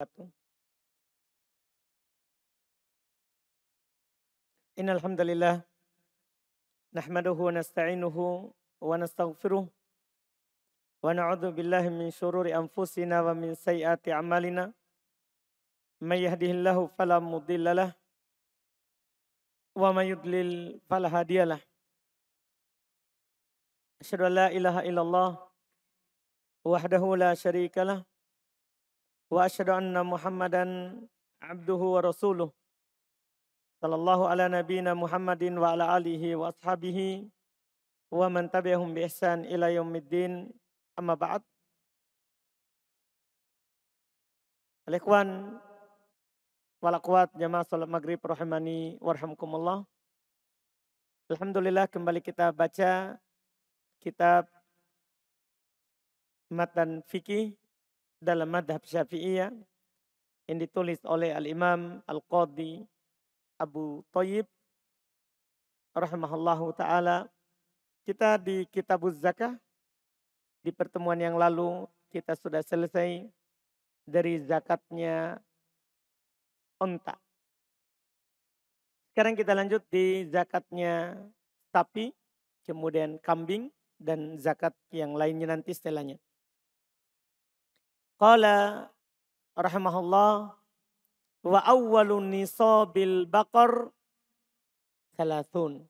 wabarakatuh. Innal hamdalillah nahmaduhu wa nasta'inuhu wa nastaghfiruh wa na'udzu billahi min syururi anfusina wa min sayyiati a'malina. May yahdihillahu fala mudhillalah wa may yudlil fala hadiyalah. Asyhadu an la ilaha illallah wahdahu la syarikalah wa asyhadu anna Muhammadan abduhu wa rasuluh. Sallallahu ala nabiyina Muhammadin wa ala alihi wa ashabihi wa man tabi'ahum bi ihsan ila yaumiddin. Amma ba'd. Al-ikhwan wal akhwat jamaah salat maghrib rahimani warhamkumullah. Alhamdulillah kembali kita baca kitab Matan Fikih dalam madhab Syafi'iyah yang ditulis oleh Al-Imam Al-Qadhi Abu Thayyib rahimahullahu ta'ala. Kita di Kitabuz Zakah. Di pertemuan yang lalu kita sudah selesai dari zakatnya onta. Sekarang kita lanjut di zakatnya sapi, kemudian kambing, dan zakat yang lainnya nanti setelahnya. Qala rahimahullah wa awwalun nisabil baqar thalathun.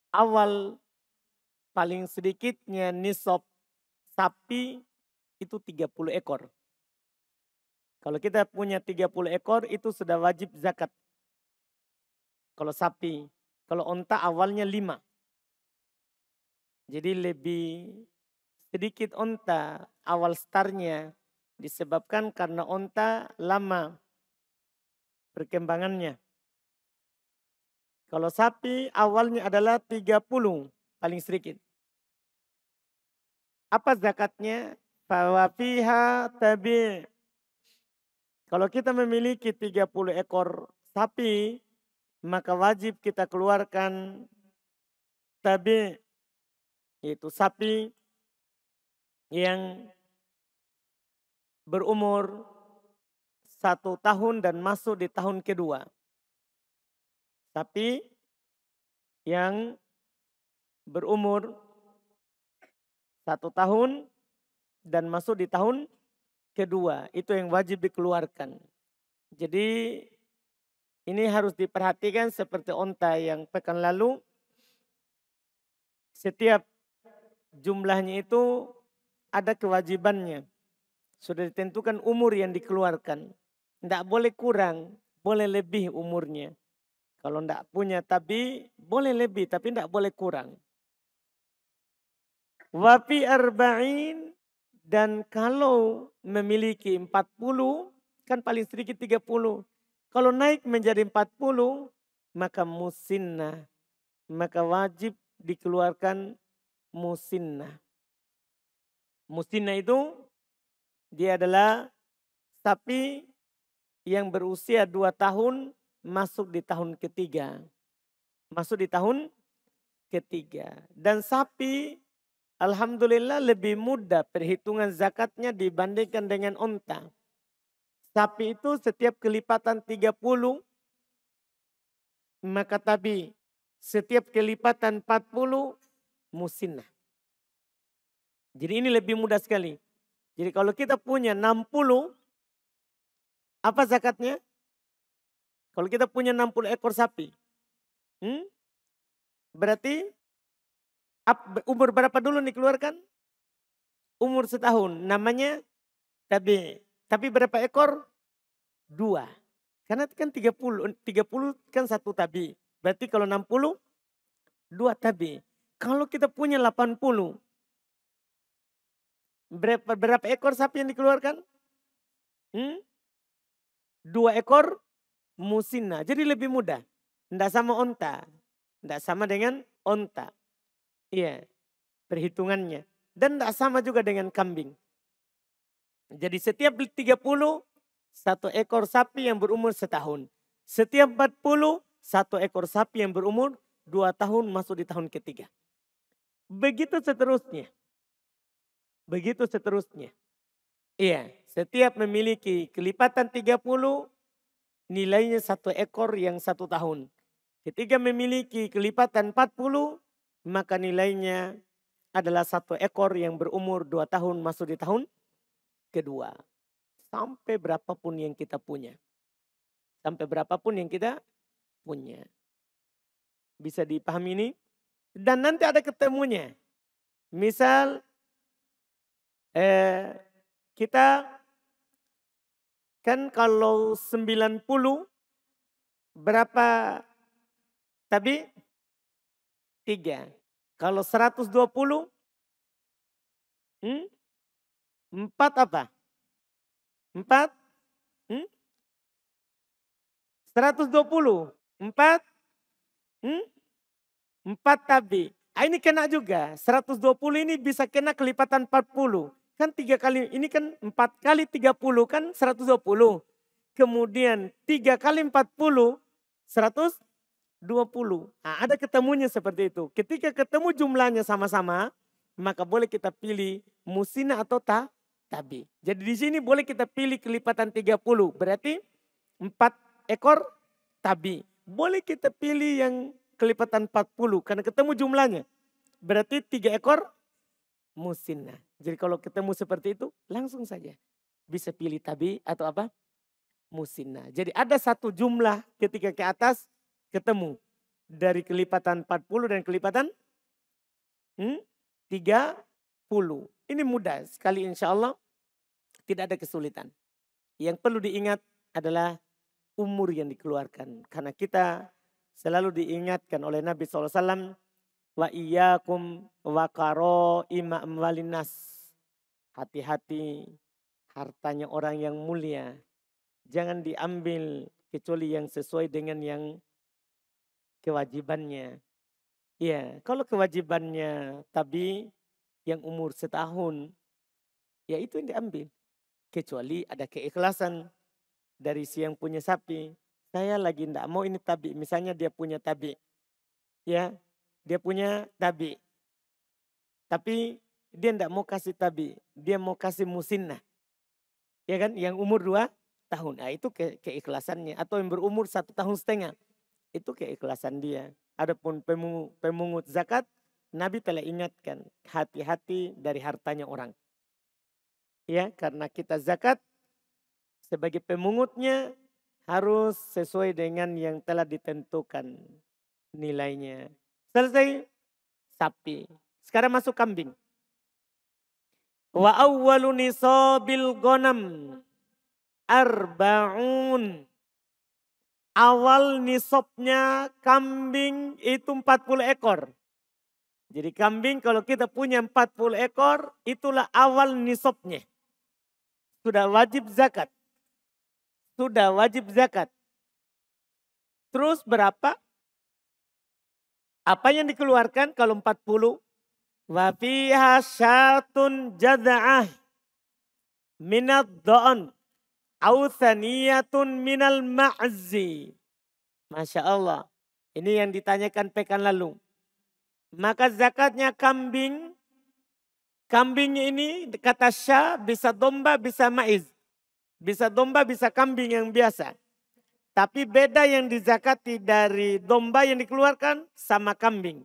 Awal paling sedikitnya nisab sapi itu 30 ekor. Kalau kita punya 30 ekor itu sudah wajib zakat. Kalau sapi, kalau onta awalnya 5. Jadi lebih sedikit onta awal startnya disebabkan karena onta lama perkembangannya. Kalau sapi awalnya adalah 30 paling sedikit. Apa zakatnya? Fawafiha tabi'. Kalau kita memiliki 30 ekor sapi, maka wajib kita keluarkan tabi', yaitu sapi yang berumur 1 tahun dan masuk di tahun kedua. Sapi yang berumur 1 tahun dan masuk di tahun kedua. Itu yang wajib dikeluarkan. Jadi ini harus diperhatikan seperti onta yang pekan lalu. Setiap jumlahnya itu ada kewajibannya. Sudah ditentukan umur yang dikeluarkan. Tidak boleh kurang, boleh lebih umurnya. Kalau tidak punya tabi, boleh lebih tapi tidak boleh kurang. Wafi arba'in, dan kalau memiliki 40, kan paling sedikit 30. Kalau naik menjadi 40, maka musinnah. Maka wajib dikeluarkan musinnah. Musinnah itu dia adalah sapi yang berusia 2 tahun masuk di tahun ketiga. Masuk di tahun ketiga. Dan sapi alhamdulillah lebih mudah perhitungan zakatnya dibandingkan dengan onta. Sapi itu setiap kelipatan 30, maka tabi setiap kelipatan 40 musinnah. Jadi ini lebih mudah sekali. Jadi kalau kita punya 60, apa zakatnya? Kalau kita punya 60 ekor sapi, berarti umur berapa dulu dikeluarkan? Umur setahun, namanya tabi. Tapi berapa ekor? 2. Karena kan 30 kan 1 tabi. Berarti kalau 60, 2 tabi. Kalau kita punya 80, berapa ekor sapi yang dikeluarkan? 2 ekor musinnah. Jadi lebih mudah. Tidak sama onta. Tidak sama dengan onta. Iya, perhitungannya. Dan tidak sama juga dengan kambing. Jadi setiap 30, 1 ekor sapi yang berumur setahun. Setiap 40, 1 ekor sapi yang berumur 2 tahun masuk di tahun ketiga. Begitu seterusnya. Begitu seterusnya. Iya, Setiap memiliki kelipatan 30, nilainya 1 ekor yang 1 tahun. Ketika memiliki kelipatan 40, maka nilainya adalah 1 ekor yang berumur 2 tahun masuk di tahun kedua. Sampai berapapun yang kita punya. Sampai berapapun yang kita punya. Bisa dipahami ini? Dan nanti ada ketemunya. Misal kita kan kalau 90 berapa tabi? 3. Kalau 120 4 apa? 4 120 4 4 tabi. Ini kena juga. 120 ini bisa kena kelipatan 40. Kan 3 kali, ini kan 4 kali 30 kan 120. Kemudian 3 kali 40, 120. Nah, ada ketemunya seperti itu. Ketika ketemu jumlahnya sama-sama, maka boleh kita pilih musina atau tabi. Jadi di sini boleh kita pilih kelipatan 30. Berarti 4 ekor tabi. Boleh kita pilih yang kelipatan 40 karena ketemu jumlahnya. Berarti 3 ekor musina. Jadi kalau ketemu seperti itu langsung saja. Bisa pilih tabi atau apa? Musina. Jadi ada satu jumlah ketika ke atas ketemu. Dari kelipatan 40 dan kelipatan 30. Ini mudah sekali insya Allah. Tidak ada kesulitan. Yang perlu diingat adalah umur yang dikeluarkan. Karena kita selalu diingatkan oleh Nabi SAW. Wa iyyakum wa qaraima amwalinas. Hati-hati hartanya orang yang mulia. Jangan diambil kecuali yang sesuai dengan yang kewajibannya. Ya, kalau kewajibannya tabi yang umur setahun, ya itu yang diambil. Kecuali ada keikhlasan dari si yang punya sapi. Saya lagi tidak mau ini tabi. Misalnya dia punya tabi. Ya, dia punya tabi. Tapi dia tidak mau kasih tabi. Dia mau kasih musinah. Ya kan, yang umur 2 tahun. Nah, itu keikhlasannya. Atau yang berumur 1,5 tahun. Itu keikhlasan dia. Adapun pemungut zakat, Nabi telah ingatkan. Hati-hati dari hartanya orang. Ya, karena kita zakat sebagai pemungutnya harus sesuai dengan yang telah ditentukan nilainya. Selesai sapi. Sekarang masuk kambing. Wa awwalu nisabil ghanam arba'un. Awal nisabnya kambing itu 40 ekor. Jadi kambing kalau kita punya 40 ekor itulah awal nisabnya. Sudah wajib zakat. Sudah wajib zakat. Terus berapa? Apa yang dikeluarkan kalau 40? Wa fiha syatun jada'ah minad dha'an au thaniyatun minal ma'zi. Masya Allah. Ini yang ditanyakan pekan lalu. Maka zakatnya kambing. Kambingnya ini kata syah bisa domba bisa maiz. Bisa domba bisa kambing yang biasa. Tapi beda yang dizakati dari domba yang dikeluarkan sama kambing.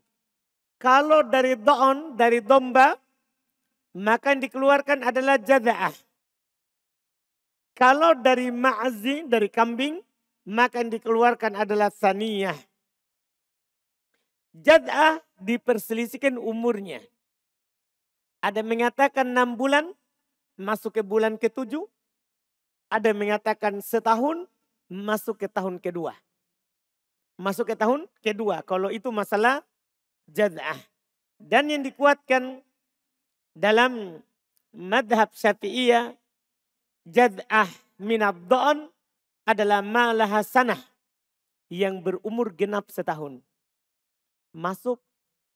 Kalau dari do'on, dari domba, maka yang dikeluarkan adalah jada'ah. Kalau dari ma'zi, dari kambing, maka yang dikeluarkan adalah saniyah. Jada'ah diperselisihkan umurnya. Ada mengatakan 6 bulan, masuk ke bulan ke-7. Ada mengatakan setahun, masuk ke tahun kedua. Masuk ke tahun kedua. Kalau itu masalah jad'ah. Dan yang dikuatkan dalam madhab syafi'iyah, jad'ah minad dha'an adalah malaha sanah. Yang berumur genap setahun. Masuk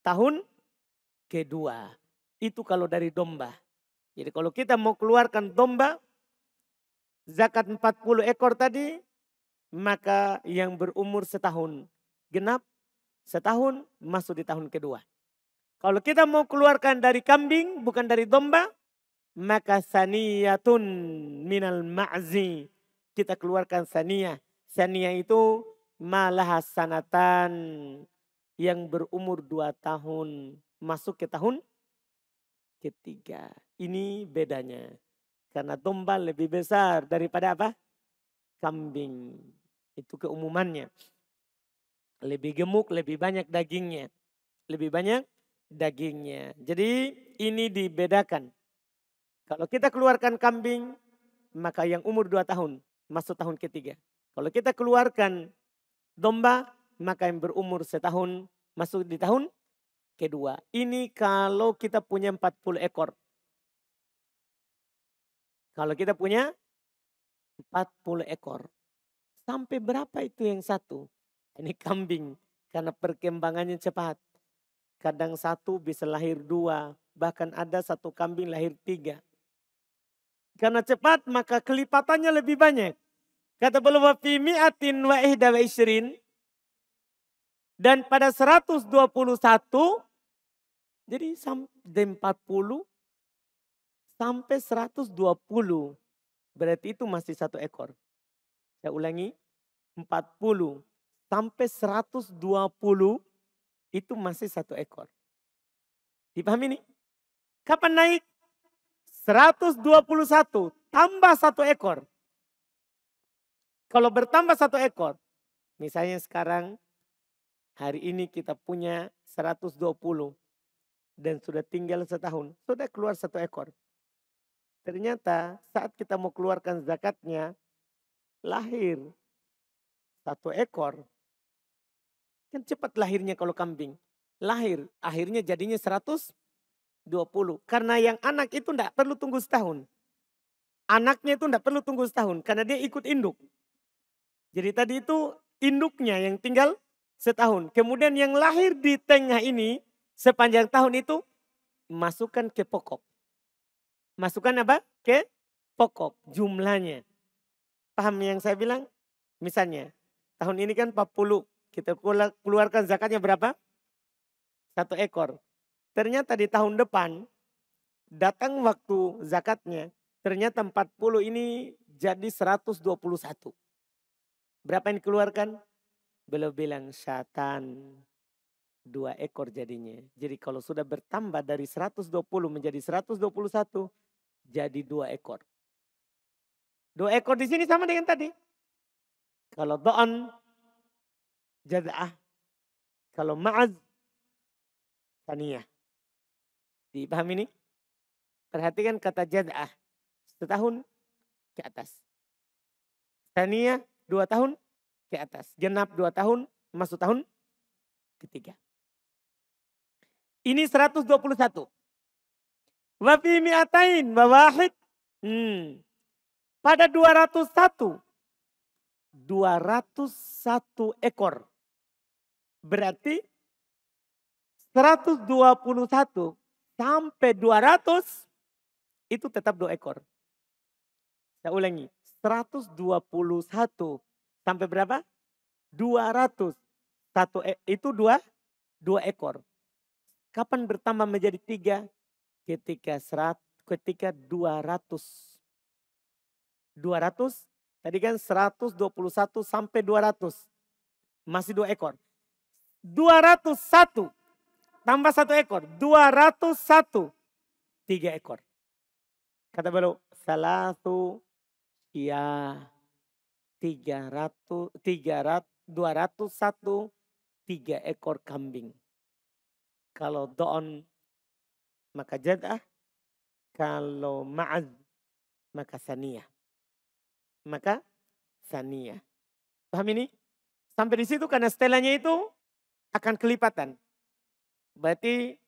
tahun kedua. Itu kalau dari domba. Jadi kalau kita mau keluarkan domba, zakat 40 ekor tadi, maka yang berumur setahun. Genap setahun masuk di tahun kedua. Kalau kita mau keluarkan dari kambing, bukan dari domba, maka saniyatun minal ma'zi. Kita keluarkan saniyah. Saniyah itu malah sanatan, yang berumur 2 tahun. Masuk ke tahun ketiga. Ini bedanya. Karena domba lebih besar daripada apa? Kambing. Itu keumumannya. Lebih gemuk, lebih banyak dagingnya. Lebih banyak dagingnya. Jadi ini dibedakan. Kalau kita keluarkan kambing, maka yang umur 2 tahun masuk tahun ketiga. Kalau kita keluarkan domba, maka yang berumur setahun masuk di tahun kedua. Ini kalau kita punya 40 ekor. Kalau kita punya 40 ekor. Sampai berapa itu yang satu? Ini kambing. Karena perkembangannya cepat. Kadang satu bisa lahir 2. Bahkan ada satu kambing lahir 3. Karena cepat maka kelipatannya lebih banyak. Kata beliau wa fi mi'atin wa ihda wa isrin. Dan pada 121. Jadi sampai 40 sampai 120. Berarti itu masih 1 ekor. Saya ulangi. 40 sampai 120 itu masih 1 ekor. Dipahami nih? Kapan naik? 121 tambah 1 ekor. Kalau bertambah 1 ekor. Misalnya sekarang hari ini kita punya 120. Dan sudah tinggal setahun. Sudah keluar 1 ekor. Ternyata saat kita mau keluarkan zakatnya. Lahir 1 ekor. Kan cepat lahirnya kalau kambing. Lahir akhirnya jadinya 120. Karena yang anak itu tidak perlu tunggu setahun. Anaknya itu tidak perlu tunggu setahun. Karena dia ikut induk. Jadi tadi itu induknya yang tinggal setahun. Kemudian yang lahir di tengah ini sepanjang tahun itu masukkan ke pokok. Masukkan apa? Ke pokok jumlahnya. Paham yang saya bilang? Misalnya tahun ini kan 40. Kita keluarkan zakatnya berapa? 1 ekor. Ternyata di tahun depan datang waktu zakatnya. Ternyata 40 ini jadi 121. Berapa yang dikeluarkan? Beliau bilang syatan. 2 ekor jadinya. Jadi kalau sudah bertambah dari 120 menjadi 121. Jadi 2 ekor. 2 ekor di sini sama dengan tadi. Kalau do'an. Jada'ah. Kalau ma'az. Saniyah. Dipahami ini? Perhatikan kata jad'ah. Setahun ke atas. Saniyah 2 tahun ke atas. Genap 2 tahun masuk tahun ketiga. Ini 121. Wa fi mi'atain wa wahid. Pada 201. 201 ekor. Berarti 121 sampai 200 itu tetap 2 ekor. Saya ulangi. 121 sampai berapa? 200. Itu 2 ekor. Kapan bertambah menjadi 3? Ketika 200. 200 tadi kan 121 sampai 200. Masih 2 ekor. 201 tambah 1 ekor. 201. 3 ekor. Kata beliau, salatu ya 201 3 ekor kambing. Kalau do'on maka jad'ah. Kalau ma'az maka saniyah. Maka saniyah. Paham ini? Sampai di situ karena setelahnya itu akan kelipatan. Berarti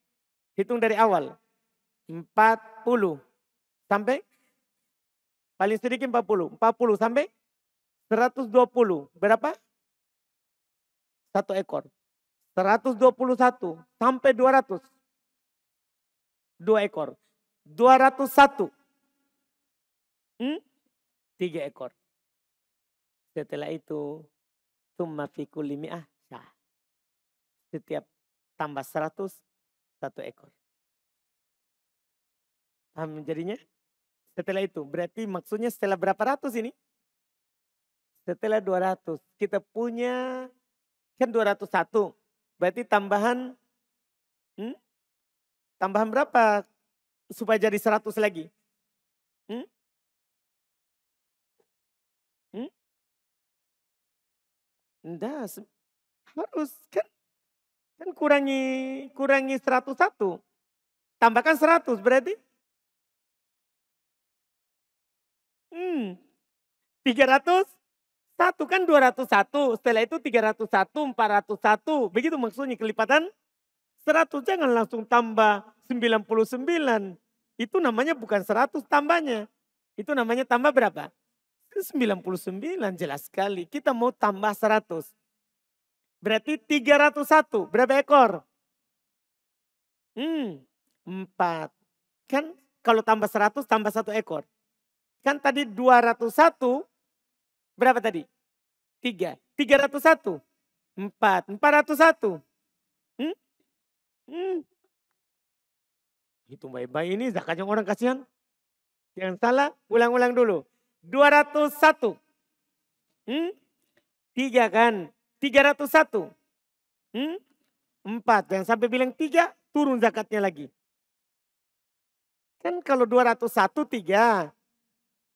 hitung dari awal. 40 sampai paling sedikit 40. 40 sampai 120. Berapa? 1 ekor. 121 sampai 200. 2 ekor. 201. 3 ekor. Setelah itu summa fi kulli mi'ah syah. Setiap tambah 100 1 ekor. Paham jadinya? Setelah itu, berarti maksudnya setelah berapa ratus ini? Setelah 200, kita punya kan 201. Berarti tambahan, hmm, tambahan berapa supaya jadi 100 lagi? Hmm? Hmm? Enggak, harus kan kurangi 101. Tambahkan 100 berarti 301 kan 201. Setelah itu 301, 401. Begitu maksudnya kelipatan 100. Jangan langsung tambah 99. Itu namanya bukan 100 tambahnya. Itu namanya tambah berapa? 99, jelas sekali. Kita mau tambah 100. Berarti 301. Berapa ekor? 4. Kan kalau tambah 100 tambah 1 ekor. Kan tadi 201. Berapa tadi? 3. 301. 4. 401. Hmm? Hmm. Hitung baik-baik ini zakatnya orang kasihan. Jangan salah, ulang-ulang dulu. 201. 3 kan? 301. 4. Jangan sampai bilang 3, turun zakatnya lagi. Kan kalau 201 3.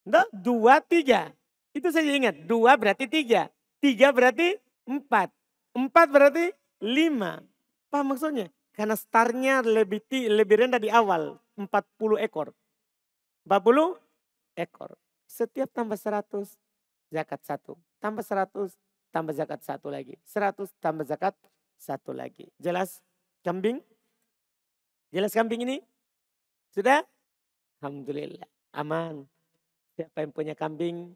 Enggak, 2, 3. Itu saja ingat, 2 berarti 3. 3 berarti 4. 4 berarti 5. Paham maksudnya? Karena startnya lebih rendah di awal. 40 ekor. 40 ekor. Setiap tambah 100, zakat 1. Tambah 100, tambah zakat 1 lagi. 100 tambah zakat 1 lagi. Jelas kambing? Jelas kambing ini? Sudah? Alhamdulillah. Aman. Siapa yang punya kambing,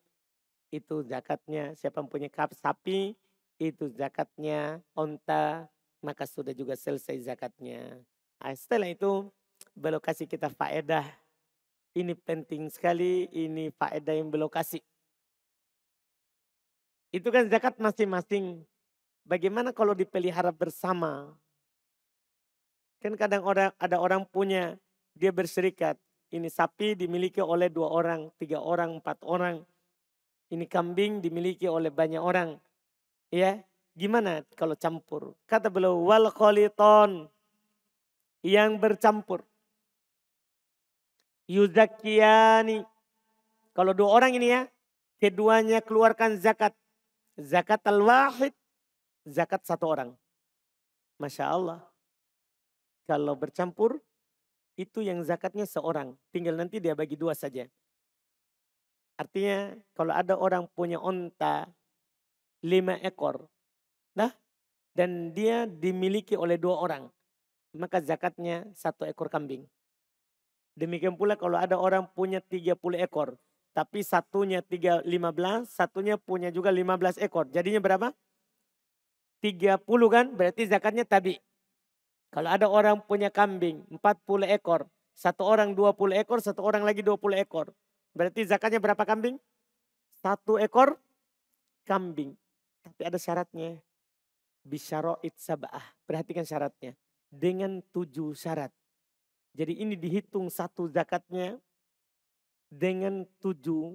itu zakatnya. Siapa yang punya sapi, itu zakatnya. Onta, maka sudah juga selesai zakatnya. Nah, setelah itu, beliau kasih kita faedah. Ini penting sekali, ini faedah yang beliau kasih. Itu kan zakat masing-masing. Bagaimana kalau dipelihara bersama? Kan kadang ada orang punya, dia berserikat. Ini sapi dimiliki oleh 2 orang, 3 orang, 4 orang. Ini kambing dimiliki oleh banyak orang. Ya, gimana kalau campur? Kata beliau, wal kholiton, yang bercampur. Yuzakiyani. Kalau 2 orang ini ya, keduanya keluarkan zakat. Zakat al-wahid, zakat 1 orang. Masya Allah. Kalau bercampur, itu yang zakatnya seorang. Tinggal nanti dia bagi 2 saja. Artinya kalau ada orang punya onta 5 ekor. Nah, dan dia dimiliki oleh 2 orang. Maka zakatnya 1 ekor kambing. Demikian pula kalau ada orang punya 30 ekor. Tapi satunya 15, satunya punya juga 15 ekor. Jadinya berapa? 30 kan, berarti zakatnya tabi. Kalau ada orang punya kambing 40 ekor. 1 orang 20 ekor, 1 orang lagi 20 ekor. Berarti zakatnya berapa kambing? 1 ekor kambing. Tapi ada syaratnya. Bisyara'id sab'ah. Perhatikan syaratnya. Dengan 7 syarat. Jadi ini dihitung 1 zakatnya dengan 7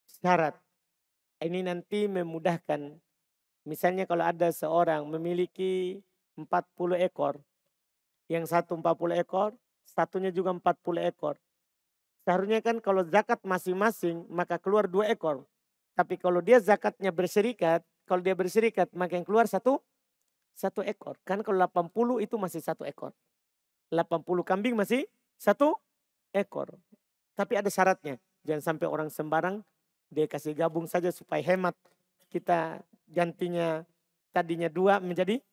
syarat. Ini nanti memudahkan. Misalnya kalau ada seorang memiliki 40 ekor. Yang satu 40 ekor, satunya juga 40 ekor. Seharusnya kan kalau zakat masing-masing maka keluar 2 ekor. Tapi kalau dia zakatnya berserikat, kalau dia berserikat maka yang keluar satu ekor. Kan kalau 80 itu masih 1 ekor. 80 kambing masih 1 ekor. Tapi ada syaratnya. Jangan sampai orang sembarang dia kasih gabung saja supaya hemat. Kita gantinya tadinya 2 menjadi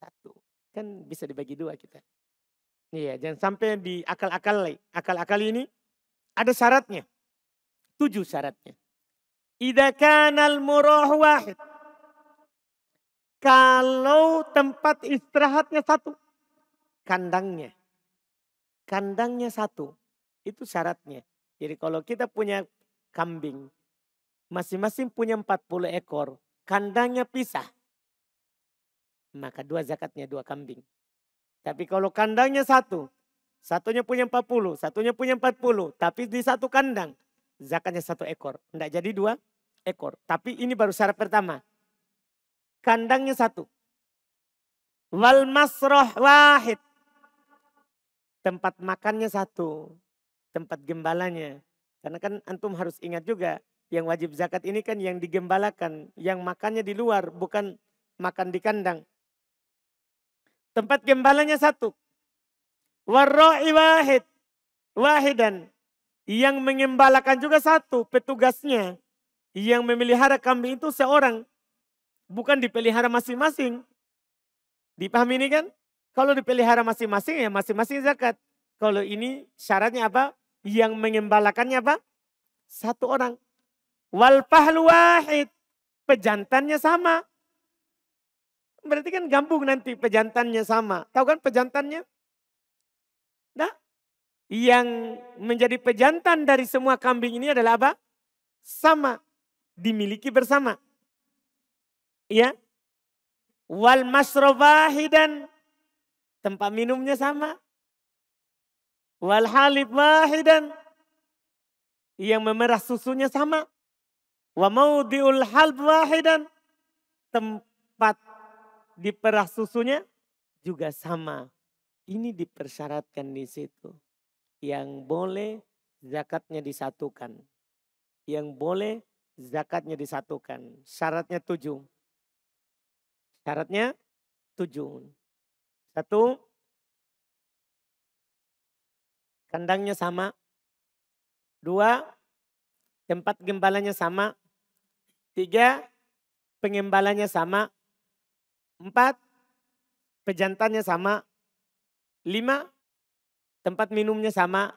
1. Kan bisa dibagi 2 kita. Iya, jangan sampai di akal-akal ini ada syaratnya. 7 syaratnya. Idza kanal murah wahid. Kalau tempat istirahatnya 1. Kandangnya. Kandangnya 1. Itu syaratnya. Jadi kalau kita punya kambing. Masing-masing punya 40 ekor. Kandangnya pisah. Maka 2 zakatnya 2 kambing. Tapi kalau kandangnya 1. Satunya punya 40, satunya punya 40. Tapi di satu kandang. Zakatnya 1 ekor. Tidak jadi 2 ekor. Tapi ini baru syarat pertama. Kandangnya 1. Wal masroh wahid. Tempat makannya 1. Tempat gembalanya. Karena kan antum harus ingat juga. Yang wajib zakat ini kan yang digembalakan. Yang makannya di luar. Bukan makan di kandang. Tempat gembalanya 1. Warra'i wahid. Wahidan. Yang mengembalakan juga 1. Petugasnya. Yang memelihara kambing itu seorang. Bukan dipelihara masing-masing. Dipahami ini kan? Kalau dipelihara masing-masing ya masing-masing zakat. Kalau ini syaratnya apa? Yang mengembalakannya apa? 1 orang. Wal fahlu wahid. Pejantannya sama. Berarti kan gambung nanti pejantannya sama. Tahu kan pejantannya? Nah, yang menjadi pejantan dari semua kambing ini adalah apa? Sama. Dimiliki bersama. Ya. Wal masrob wahidan. Tempat minumnya sama. Wal halib wahidan. Yang memerah susunya sama. Wa maudhi'ul halb wahidan. Tempat diperah susunya juga sama. Ini dipersyaratkan di situ. Yang boleh zakatnya disatukan. Yang boleh zakatnya disatukan. Syaratnya 7. Syaratnya 7. 1. Kandangnya sama. 2. Tempat gembalanya sama. 3. Pengembalanya sama. 4. Pejantannya sama. 5. Tempat minumnya sama.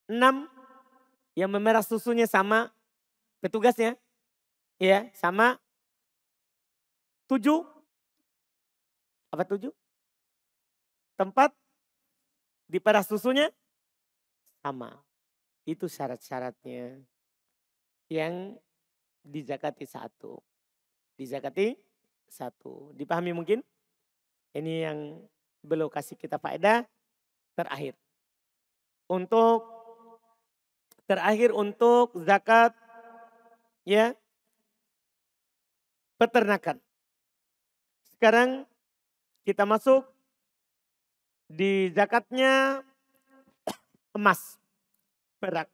6. Yang memerah susunya sama. Petugasnya. Ya, sama. 7. Apa 7? Tempat diperah susunya sama. Itu syarat-syaratnya. Yang dizakati 1. Dizakati 1. Dipahami mungkin? Ini yang belum kasih kita faedah terakhir. Untuk zakat ya peternakan. Sekarang kita masuk di zakatnya emas, perak.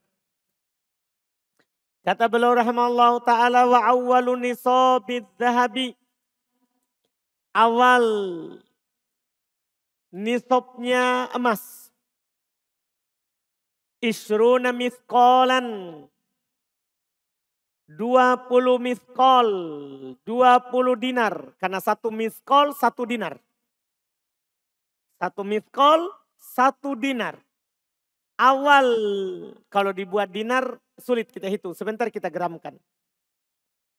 Kata beliau rahimahullah ta'ala wa awwalu nisabid zahabi. Awal nisabnya emas. Isruna mithqalan. 20 mithqal. 20 dinar. Karena 1 mithqal 1 dinar. 1 mithqal 1 dinar. Awal kalau dibuat dinar sulit kita hitung. Sebentar kita geramkan.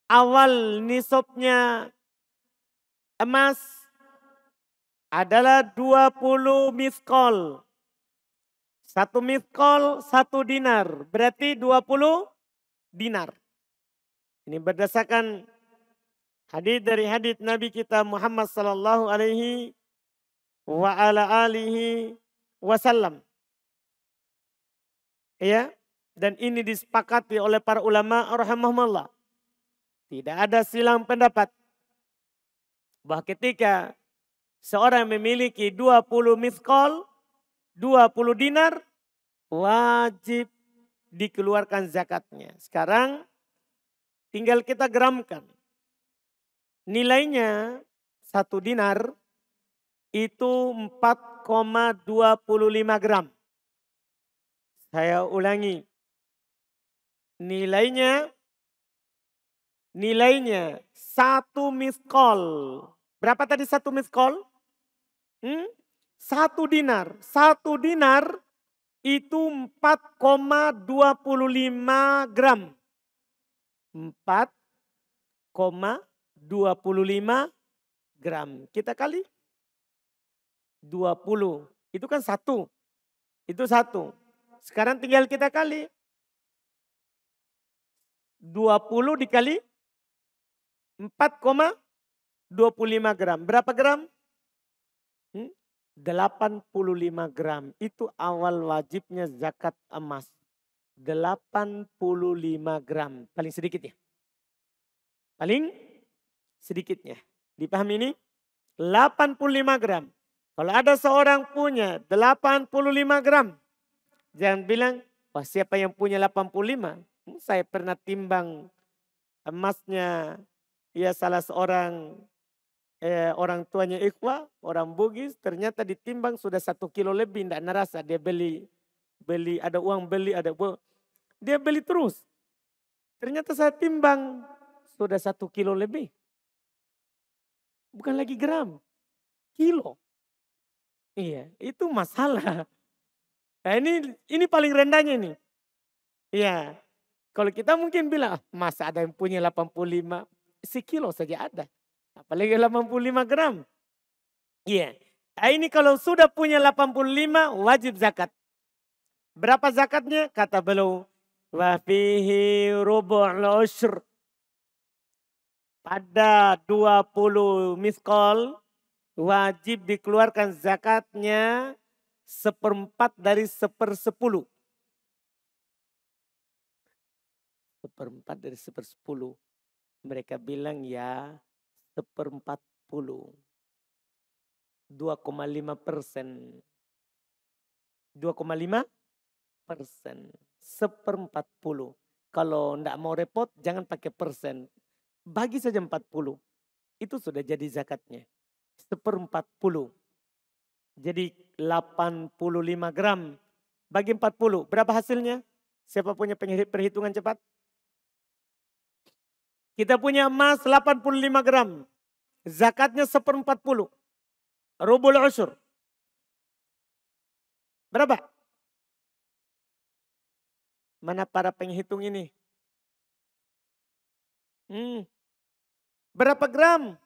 Awal nisabnya emas adalah 20 mithqal. 1 mithqal 1 dinar. Berarti 20 dinar. Ini berdasarkan hadis dari hadis Nabi kita Muhammad sallallahu alaihi wa ala alihi wasallam. Ya, dan ini disepakati oleh para ulama rahimahumullah. Tidak ada silang pendapat bahwa ketika seorang memiliki 20 mithqal, 20 dinar, wajib dikeluarkan zakatnya. Sekarang tinggal kita geramkan. Nilainya 1 dinar itu 4,25 gram. Saya ulangi. Nilainya 1 mithqal. Berapa tadi 1 mithqal? 1 dinar. 1 dinar itu 4,25 gram. 4,25 gram. Kita kali 20. Itu kan 1. Itu 1. Sekarang tinggal kita kali. 20 dikali 4,25 gram. Berapa gram? 85 gram. Itu awal wajibnya zakat emas. 85 gram. Paling sedikit ya. Paling sedikitnya. Dipahami ini? 85 gram. Kalau ada seorang punya 85 gram. Jangan bilang, wah siapa yang punya 85? Saya pernah timbang emasnya. Ya salah seorang orang tuanya ikhwah, orang Bugis. Ternyata ditimbang sudah 1 kilo lebih. Tidak nerasa dia beli ada uang beli, dia beli terus. Ternyata saya timbang sudah 1 kilo lebih. Bukan lagi gram, kilo. Iya, itu masalah. Nah ini paling rendahnya ini. Iya, kalau kita mungkin bilang, masa ada yang punya 85, sekilo saja ada. Apalagi 85 gram. Iya, nah ini kalau sudah punya 85 wajib zakat. Berapa zakatnya? Kata beliau, wa fihi rubu'ul usyr. Pada 20 miskol wajib dikeluarkan zakatnya 1/4 dari 1/10. 1/4 dari 1/10. Mereka bilang ya 1/40. 2,5%. 2,5%. 1/40. Kalau enggak mau repot jangan pakai persen. Bagi saja 40. Itu sudah jadi zakatnya. 1/40. Jadi 85 gram. Bagi 40. Berapa hasilnya? Siapa punya perhitungan cepat? Kita punya emas 85 gram. Zakatnya 1/40. Rubul usyur. Berapa? Mana para penghitung ini? Berapa gram?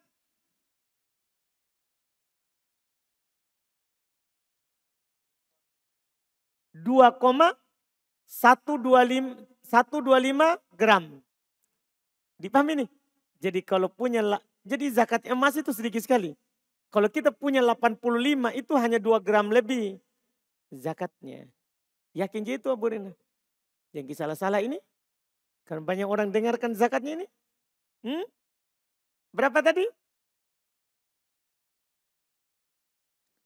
2,125 gram. Dipahami nih? Jadi kalau jadi zakat emas itu sedikit sekali. Kalau kita punya 85 itu hanya 2 gram lebih zakatnya. Yakin gitu Abu Rina? Yang salah-salah ini? Karena banyak orang dengarkan zakatnya ini. Berapa tadi?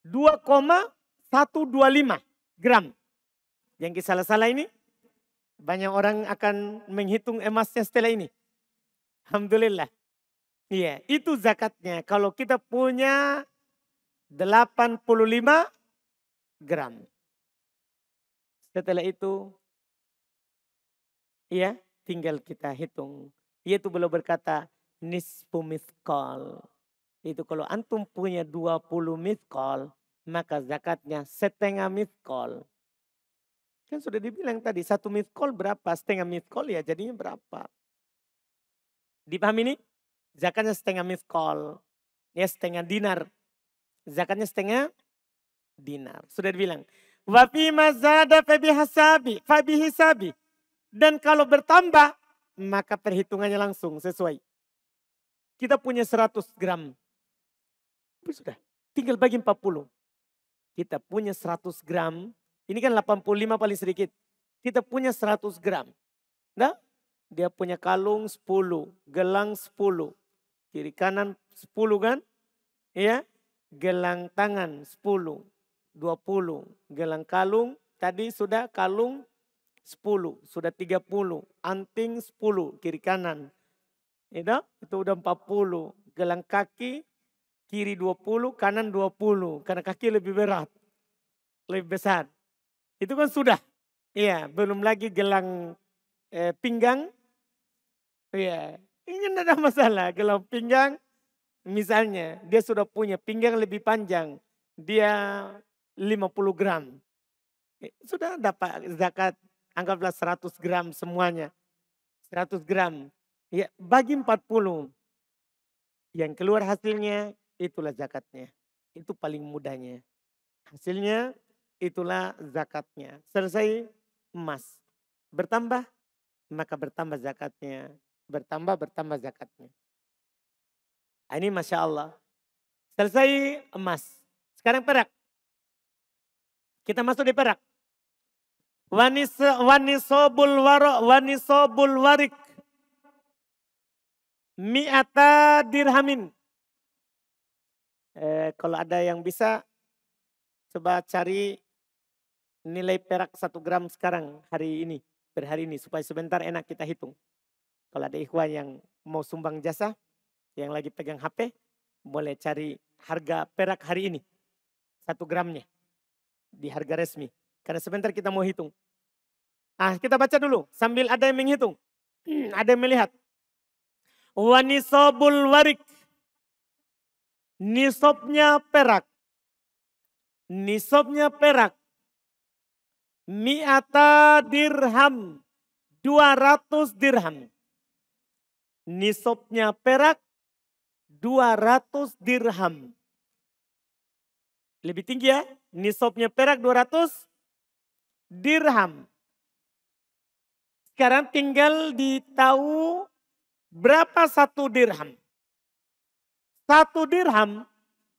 2,125 gram. Yang salah-salah ini? Banyak orang akan menghitung emasnya setelah ini. Alhamdulillah. Iya, itu zakatnya. Kalau kita punya 85 gram. Setelah itu, iya, tinggal kita hitung. Yaitu beliau berkata, nisfu mithqal. Itu kalau antum punya 20 mithqal, maka zakatnya setengah mithqal. Kan sudah dibilang tadi, 1 mithqal berapa? Setengah mithqal ya jadinya berapa? Dipahami ini? Zakatnya setengah mithqal. Ya setengah dinar. Zakatnya setengah dinar. Sudah dibilang. Wa fi mazada fabihisabi. Dan kalau bertambah, maka perhitungannya langsung sesuai. Kita punya 100 gram. Sudah, tinggal bagi 40. Kita punya 100 gram. Ini kan 85 paling sedikit. Kita punya 100 gram. Nah, dia punya kalung 10, gelang 10. Kiri kanan 10 kan? Ya, gelang tangan 10, 20. Gelang kalung, tadi sudah kalung 10, sudah 30. Anting 10, kiri kanan. Itu udah 40. Gelang kaki, kiri 20, kanan 20. Karena kaki lebih berat, lebih besar. Itu kan sudah. Iya, belum lagi gelang pinggang. Iya, ini tidak ada masalah. Gelang pinggang, misalnya dia sudah punya pinggang lebih panjang. Dia 50 gram. Sudah dapat zakat, anggaplah 100 gram semuanya. 100 gram. Ya, bagi 40. Yang keluar hasilnya, itulah zakatnya. Itu paling mudahnya. Hasilnya, itulah zakatnya. Selesai emas. Bertambah, maka bertambah zakatnya. Bertambah zakatnya. Ini Masya Allah. Selesai emas. Sekarang perak. Kita masuk di perak. Wanisobul warik. Mi'ata dirhamin. Kalau ada yang bisa, coba cari nilai perak 1 gram sekarang hari ini. Per hari ini supaya sebentar enak kita hitung. Kalau ada ikhwan yang mau sumbang jasa, yang lagi pegang HP, boleh cari harga perak hari ini. 1 gramnya. Di harga resmi. Karena sebentar kita mau hitung. Kita baca dulu sambil ada yang menghitung. Ada yang melihat. Wanisobul warik. Nisobnya perak. Nisobnya perak. Mi'ata dirham. 200 dirham. Nisobnya perak 200 dirham. Lebih tinggi ya. Nisobnya perak 200 dirham. Sekarang tinggal ditahu berapa 1 dirham. 1 dirham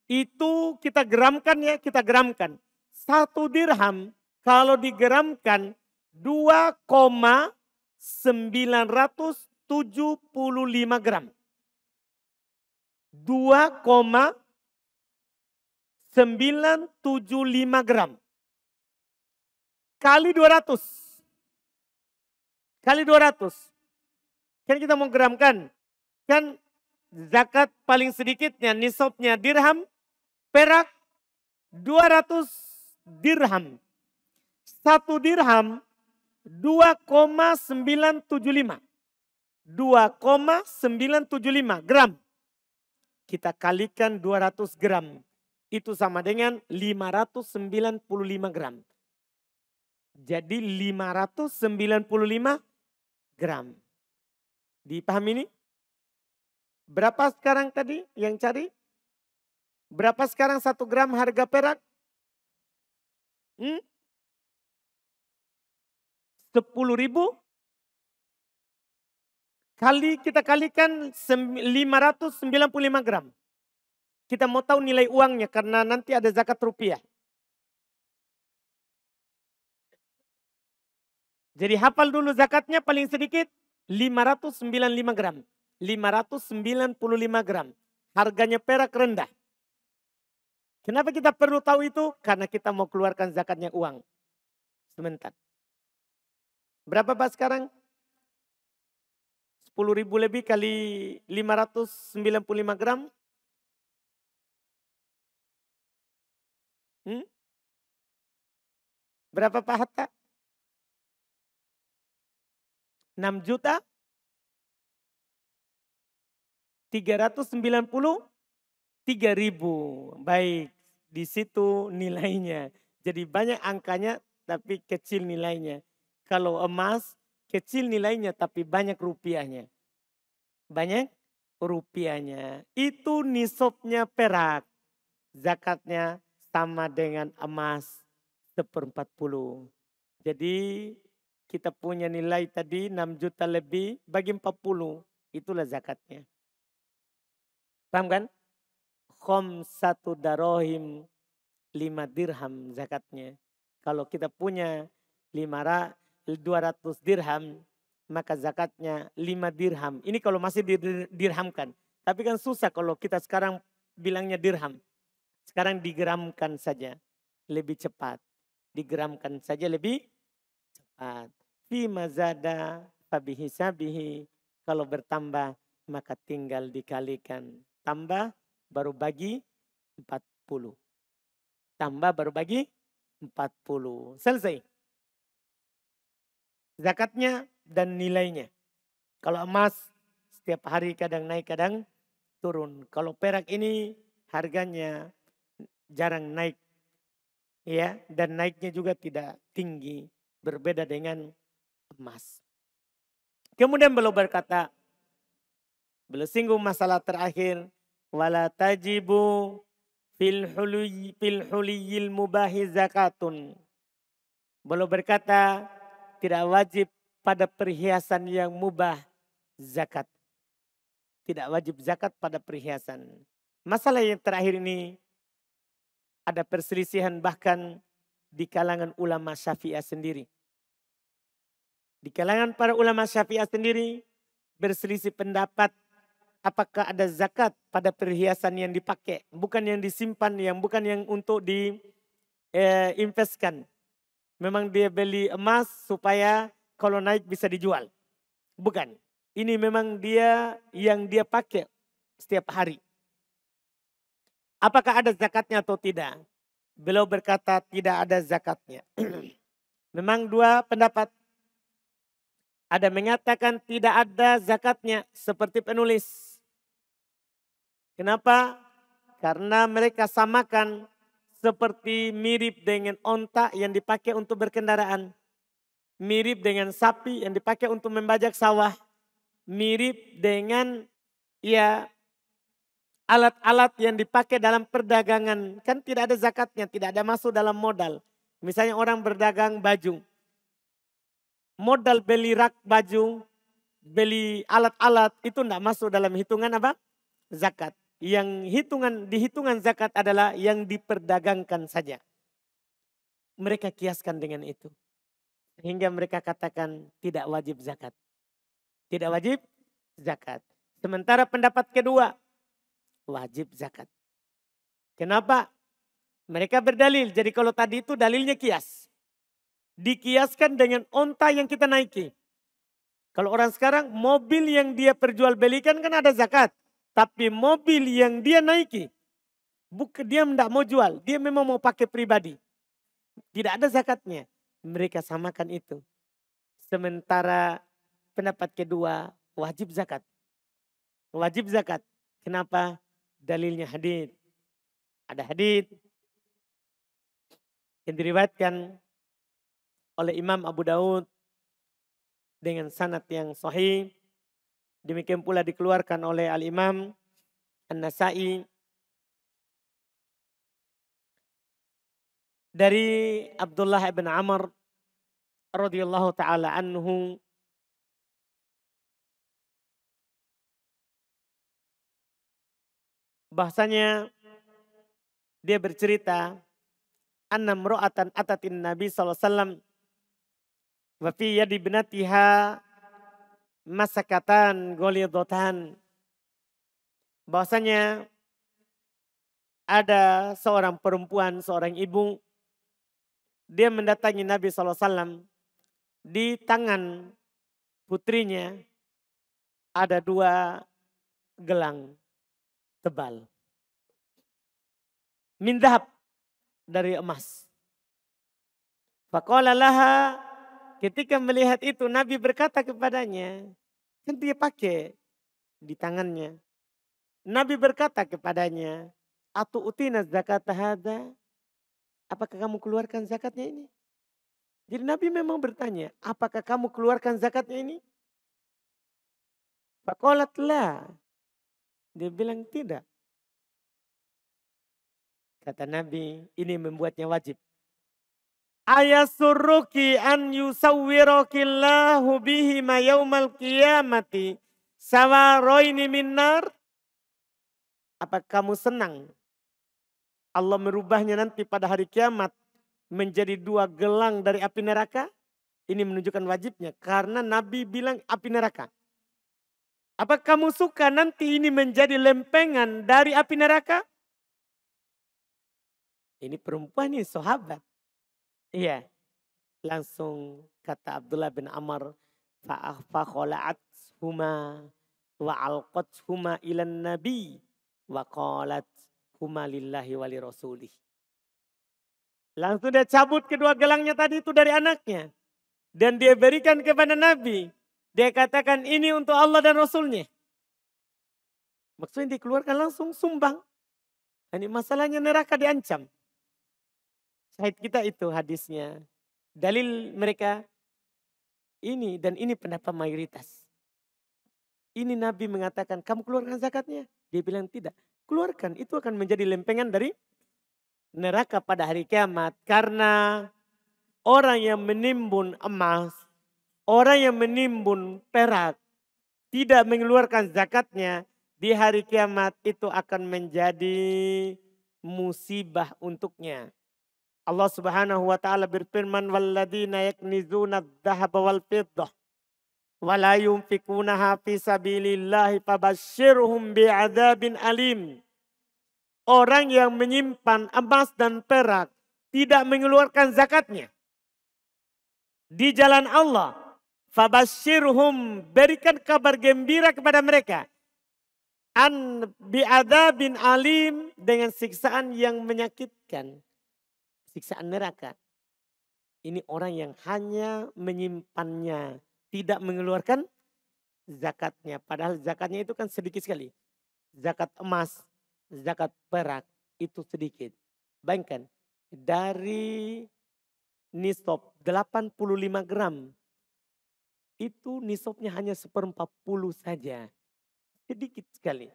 itu kita geramkan ya, kita geramkan. 1 dirham kalau digeramkan 2,975 gram. 2,975 gram. Kali 200. Kali 200. Kan kita mau geramkan. Kan zakat paling sedikitnya nisabnya dirham, perak 200 dirham. 1 dirham 2,975. 2,975 gram. Kita kalikan 200 gram. Itu sama dengan 595 gram. Jadi 595 gram. Dipahami ini? Berapa sekarang tadi yang cari? Berapa sekarang 1 gram harga perak? 10.000 kali kita kalikan 595 gram. Kita mau tahu nilai uangnya karena nanti ada zakat rupiah. Jadi hafal dulu zakatnya paling sedikit 595 gram. 595 gram. Harganya perak rendah. Kenapa kita perlu tahu itu? Karena kita mau keluarkan zakatnya uang. Sebentar. Berapa Pak sekarang? 10.000 lebih kali 595 gram. Berapa Pak Hatta? 6 juta 393.000. Baik, di situ nilainya. Jadi banyak angkanya tapi kecil nilainya. Kalau emas kecil nilainya tapi banyak rupiahnya. Banyak rupiahnya. Itu nisabnya perak. Zakatnya sama dengan emas 1/40. Jadi kita punya nilai tadi 6 juta lebih bagi 40. Itulah zakatnya. Paham kan? Khomsatu darohim 5 dirham zakatnya. Kalau kita punya 200 dirham, maka zakatnya 5 dirham. Ini kalau masih dirhamkan. Tapi kan susah kalau kita sekarang bilangnya dirham. Sekarang digeramkan saja. Lebih cepat. Digeramkan saja lebih cepat. Fi mazada fabihisabihi. Kalau bertambah maka tinggal dikalikan. Tambah baru bagi 40. Tambah baru bagi 40. Selesai. Zakatnya dan nilainya. Kalau emas setiap hari kadang naik kadang turun. Kalau perak ini harganya jarang naik. Ya, dan naiknya juga tidak tinggi. Berbeda dengan emas. Kemudian beliau berkata, beliau singgung masalah terakhir. Wala tajibu fil huliyil mubahi zakatun. Beliau berkata, tidak wajib pada perhiasan yang mubah zakat. Tidak wajib zakat pada perhiasan. Masalah yang terakhir ini ada perselisihan bahkan di kalangan ulama Syafi'iyah sendiri. Di kalangan para ulama Syafi'iyah sendiri berselisih pendapat apakah ada zakat pada perhiasan yang dipakai. Bukan yang disimpan, bukan yang untuk diinvestkan. Memang dia beli emas supaya kalau naik bisa dijual. Bukan. Ini memang dia yang dia pakai setiap hari. Apakah ada zakatnya atau tidak? Beliau berkata tidak ada zakatnya. Memang dua pendapat. Ada mengatakan tidak ada zakatnya seperti penulis. Kenapa? Karena mereka samakan seperti mirip dengan onta yang dipakai untuk berkendaraan. Mirip dengan sapi yang dipakai untuk membajak sawah. Mirip dengan alat-alat yang dipakai dalam perdagangan. Kan tidak ada zakatnya, tidak ada masuk dalam modal. Misalnya orang berdagang baju. Modal beli rak baju, beli alat-alat itu tidak masuk dalam hitungan apa? Zakat. Yang dihitungan zakat adalah yang diperdagangkan saja. Mereka kiaskan dengan itu. Sehingga mereka katakan tidak wajib zakat. Tidak wajib zakat. Sementara pendapat kedua, wajib zakat. Kenapa? Mereka berdalil. Jadi kalau tadi itu dalilnya kias. Dikiaskan dengan onta yang kita naiki. Kalau orang sekarang mobil yang dia perjualbelikan kan ada zakat. Tapi mobil yang dia naiki, dia tidak mau jual. Dia memang mau pakai pribadi. Tidak ada zakatnya. Mereka samakan itu. Sementara pendapat kedua wajib zakat. Wajib zakat. Kenapa? Dalilnya hadits. Ada hadits yang diriwayatkan oleh Imam Abu Daud dengan sanad yang sahih. Demikian pula dikeluarkan oleh Al-Imam An-Nasai dari Abdullah bin Amr radhiyallahu taala anhu bahasanya dia bercerita anna mra'atan atatin Nabi sallallahu alaihi wasallam wa fi yadi ibnatiha masakatan ghalidatan. Bahwasanya ada seorang perempuan, seorang ibu, dia mendatangi Nabi SAW. Di tangan putrinya ada 2 gelang tebal. Min dhahab, dari emas. Faqala laha, ketika melihat itu Nabi berkata kepadanya, kan dia pakai di tangannya. Nabi berkata kepadanya, atu utina zakat hadza? Apakah kamu keluarkan zakatnya ini? Jadi Nabi memang bertanya, apakah kamu keluarkan zakatnya ini? Faqalat la. Dia bilang tidak. Kata Nabi, ini membuatnya wajib. Ayasurruki an yusawwirakillahu bihi ma yaumal qiyamati sawaroini minnar. Apa kamu senang Allah merubahnya nanti pada hari kiamat menjadi 2 gelang dari api neraka? Ini menunjukkan wajibnya karena Nabi bilang api neraka. Apa kamu suka nanti ini menjadi lempengan dari api neraka? Ini perempuan ini sahabat. Iya. Langsung kata Abdullah bin Amr, fa'akhola'at huma wa alqat huma ilan nabi wa qalat huma lillahi wali rasulih. Langsung dia cabut kedua gelangnya tadi itu dari anaknya. Dan dia berikan kepada Nabi. Dia katakan ini untuk Allah dan Rasulnya. Maksudnya dikeluarkan langsung sumbang. Ini masalahnya neraka diancam. Syahid kita itu hadisnya. Dalil mereka ini dan ini pendapat mayoritas. Ini Nabi mengatakan kamu keluarkan zakatnya. Dia bilang tidak. Keluarkan, itu akan menjadi lempengan dari neraka pada hari kiamat. Karena orang yang menimbun emas, orang yang menimbun perak, tidak mengeluarkan zakatnya, di hari kiamat itu akan menjadi musibah untuknya. Allah Subhanahu wa taala berfirman, "Walladzina yaknizuna adz-dzahaba wal fiddah wa la yunfikunaha fi sabilillahi fabashshirhum bi'adzabin alim." Orang yang menyimpan emas dan perak tidak mengeluarkan zakatnya di jalan Allah, fabashshirhum, berikan kabar gembira kepada mereka, an bi'adzabin alim, dengan siksaan yang menyakitkan. Siksaan neraka. Ini orang yang hanya menyimpannya, tidak mengeluarkan zakatnya. Padahal zakatnya itu kan sedikit sekali. Zakat emas, zakat perak itu sedikit. Bayangkan dari nisab 85 gram. Itu nisabnya hanya 1/40 saja. Sedikit sekali.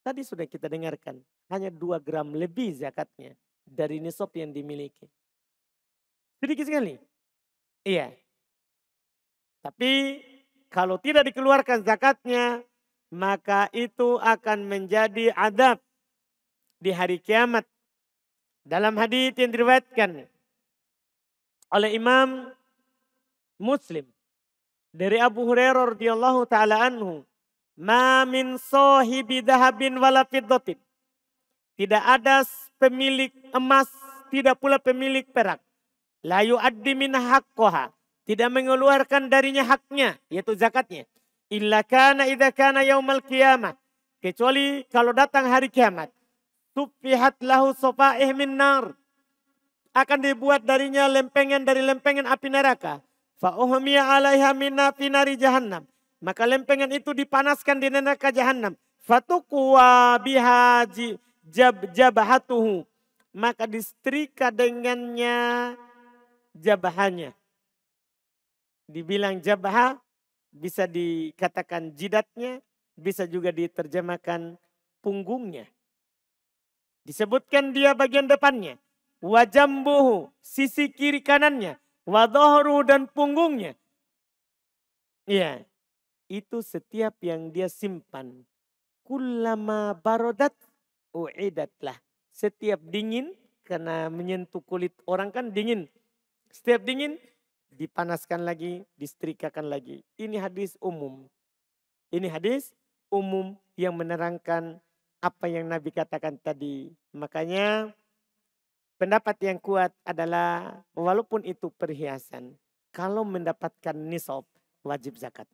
Tadi sudah kita dengarkan. Hanya 2 gram lebih zakatnya dari nisab yang dimiliki. Sedikit sekali. Iya. Tapi kalau tidak dikeluarkan zakatnya, maka itu akan menjadi adab di hari kiamat. Dalam hadis yang diriwayatkan oleh Imam Muslim dari Abu Hurairah radhiyallahu taala anhu, "Ma min sahibi dhahabin wala fiddatin." Tidak ada pemilik emas, tidak pula pemilik perak. La yu'addi min haqqaha, tidak mengeluarkan darinya haknya, yaitu zakatnya. Illa kana idza kana yaumal qiyamah, kecuali kalau datang hari kiamat. Suffihat lahu safaih min nar, akan dibuat darinya lempengan dari lempengan api neraka. Fa uhmiya 'alaiha min nari jahannam, maka lempengan itu dipanaskan di neraka jahanam. Fatuqwa biha jabhatuhu, maka disetrika dengannya jabahannya. Dibilang jabah bisa dikatakan jidatnya, bisa juga diterjemahkan punggungnya. Disebutkan dia bagian depannya, wajambuhu, sisi kiri kanannya, wadhahru, dan punggungnya. Iya, itu setiap yang dia simpan. Kullama barodat u'idatlah. Setiap dingin, karena menyentuh kulit orang kan dingin. Setiap dingin dipanaskan lagi, disetrikakan lagi. Ini hadis umum. Ini hadis umum yang menerangkan apa yang Nabi katakan tadi. Makanya pendapat yang kuat adalah walaupun itu perhiasan, kalau mendapatkan nisab wajib zakat.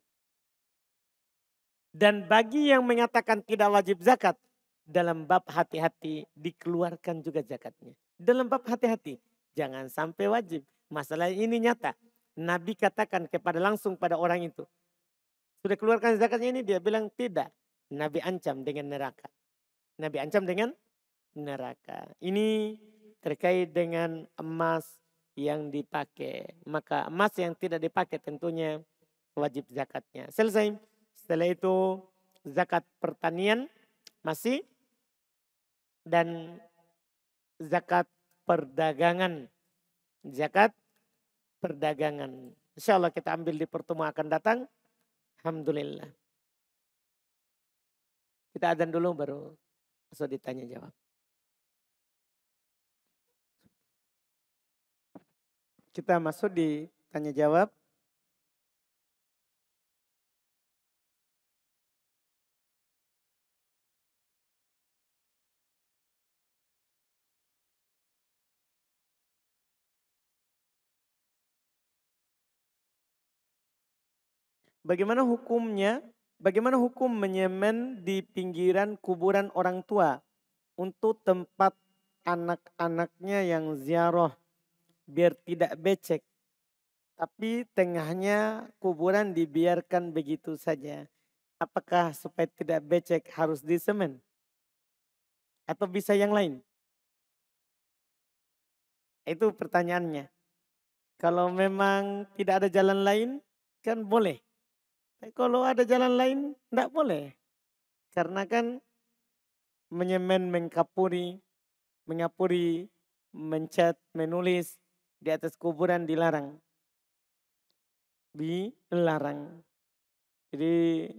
Dan bagi yang mengatakan tidak wajib zakat, dalam bab hati-hati dikeluarkan juga zakatnya. Dalam bab hati-hati, jangan sampai wajib. Masalah ini nyata. Nabi katakan langsung pada orang itu, sudah keluarkan zakatnya ini? Dia bilang tidak. Nabi ancam dengan neraka. Nabi ancam dengan neraka. Ini terkait dengan emas yang dipakai. Maka emas yang tidak dipakai tentunya wajib zakatnya. Selesai. Setelah itu zakat pertanian masih, dan zakat perdagangan. Zakat perdagangan. Insya Allah kita ambil di pertemuan akan datang. Alhamdulillah. Kita adzan dulu baru masuk ditanya jawab. Kita masuk di tanya jawab. Bagaimana hukumnya? Bagaimana hukum menyemen di pinggiran kuburan orang tua untuk tempat anak-anaknya yang ziarah biar tidak becek, tapi tengahnya kuburan dibiarkan begitu saja? Apakah supaya tidak becek harus disemen? Atau bisa yang lain? Itu pertanyaannya. Kalau memang tidak ada jalan lain kan boleh. Tapi kalau ada jalan lain tidak boleh. Karena kan menyemen, mengapuri, mencat, menulis di atas kuburan dilarang. Dilarang. Jadi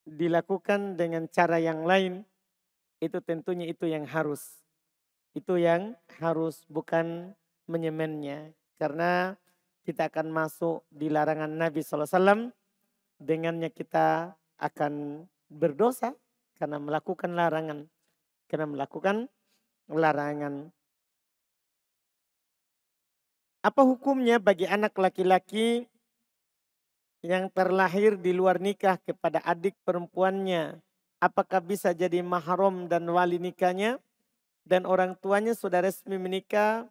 dilakukan dengan cara yang lain, itu tentunya itu yang harus. Itu yang harus, bukan menyemennya. Karena kita akan masuk di larangan Nabi SAW, dengannya kita akan berdosa karena melakukan larangan. Karena melakukan larangan. Apa hukumnya bagi anak laki-laki yang terlahir di luar nikah kepada adik perempuannya? Apakah bisa jadi mahram dan wali nikahnya? Dan orang tuanya sudah resmi menikah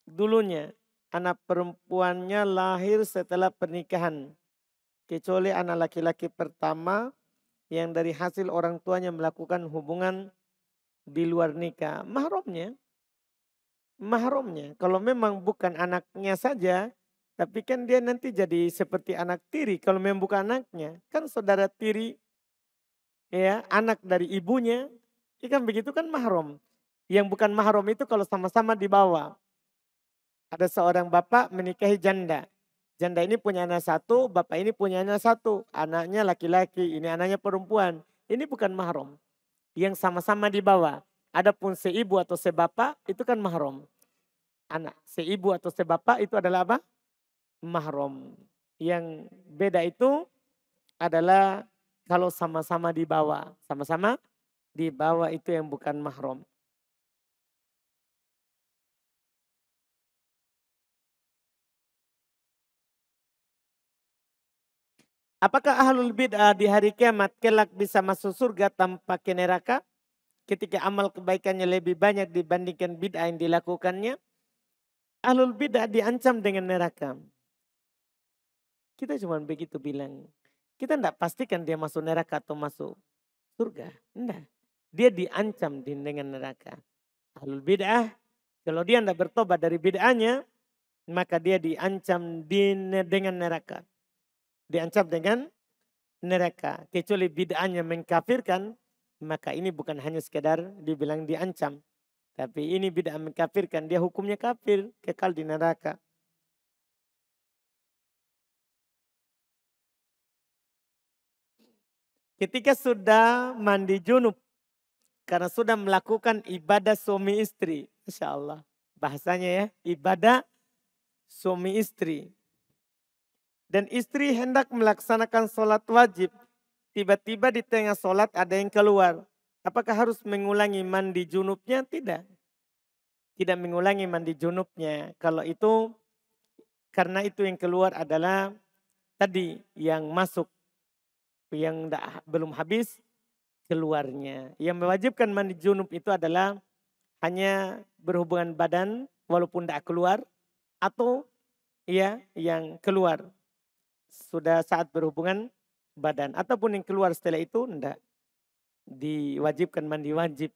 dulunya. Anak perempuannya lahir setelah pernikahan. Kecuali anak laki-laki pertama yang dari hasil orang tuanya melakukan hubungan di luar nikah. Mahramnya. Kalau memang bukan anaknya saja, tapi kan dia nanti jadi seperti anak tiri. Kalau memang bukan anaknya, kan saudara tiri, ya anak dari ibunya, ya kan begitu kan mahram. Yang bukan mahram itu kalau sama-sama dibawa. Ada seorang bapak menikahi janda. Janda ini punya anak satu, bapak ini punya anak satu. Anaknya laki-laki, ini anaknya perempuan. Ini bukan mahram. Yang sama-sama dibawa. Adapun seibu atau sebapak itu kan mahram. Anak seibu atau sebapak itu adalah apa? Mahram. Yang beda itu adalah kalau sama-sama dibawa. Sama-sama dibawa itu yang bukan mahram. Apakah ahlul bid'ah di hari kiamat kelak bisa masuk surga tanpa ke neraka? Ketika amal kebaikannya lebih banyak dibandingkan bid'ah yang dilakukannya. Ahlul bid'ah diancam dengan neraka. Kita cuma begitu bilang. Kita tidak pastikan dia masuk neraka atau masuk surga. Tidak. Dia diancam dengan neraka. Ahlul bid'ah, kalau dia tidak bertobat dari bid'ahnya, maka dia diancam dengan neraka. Diancam dengan neraka. Kecuali bid'ahnya mengkafirkan, maka ini bukan hanya sekedar dibilang diancam. Tapi ini bid'ah mengkafirkan, dia hukumnya kafir, kekal di neraka. Ketika sudah mandi junub, karena sudah melakukan ibadah suami istri. Masya Allah. Bahasanya ya, ibadah suami istri. Dan istri hendak melaksanakan sholat wajib. Tiba-tiba di tengah sholat ada yang keluar. Apakah harus mengulangi mandi junubnya? Tidak. Tidak mengulangi mandi junubnya. Kalau itu, karena itu yang keluar adalah tadi yang masuk. Yang belum habis keluarnya. Yang mewajibkan mandi junub itu adalah hanya berhubungan badan walaupun tidak keluar. Atau ya yang keluar. Sudah saat berhubungan badan. Ataupun yang keluar setelah itu tidak diwajibkan mandi wajib.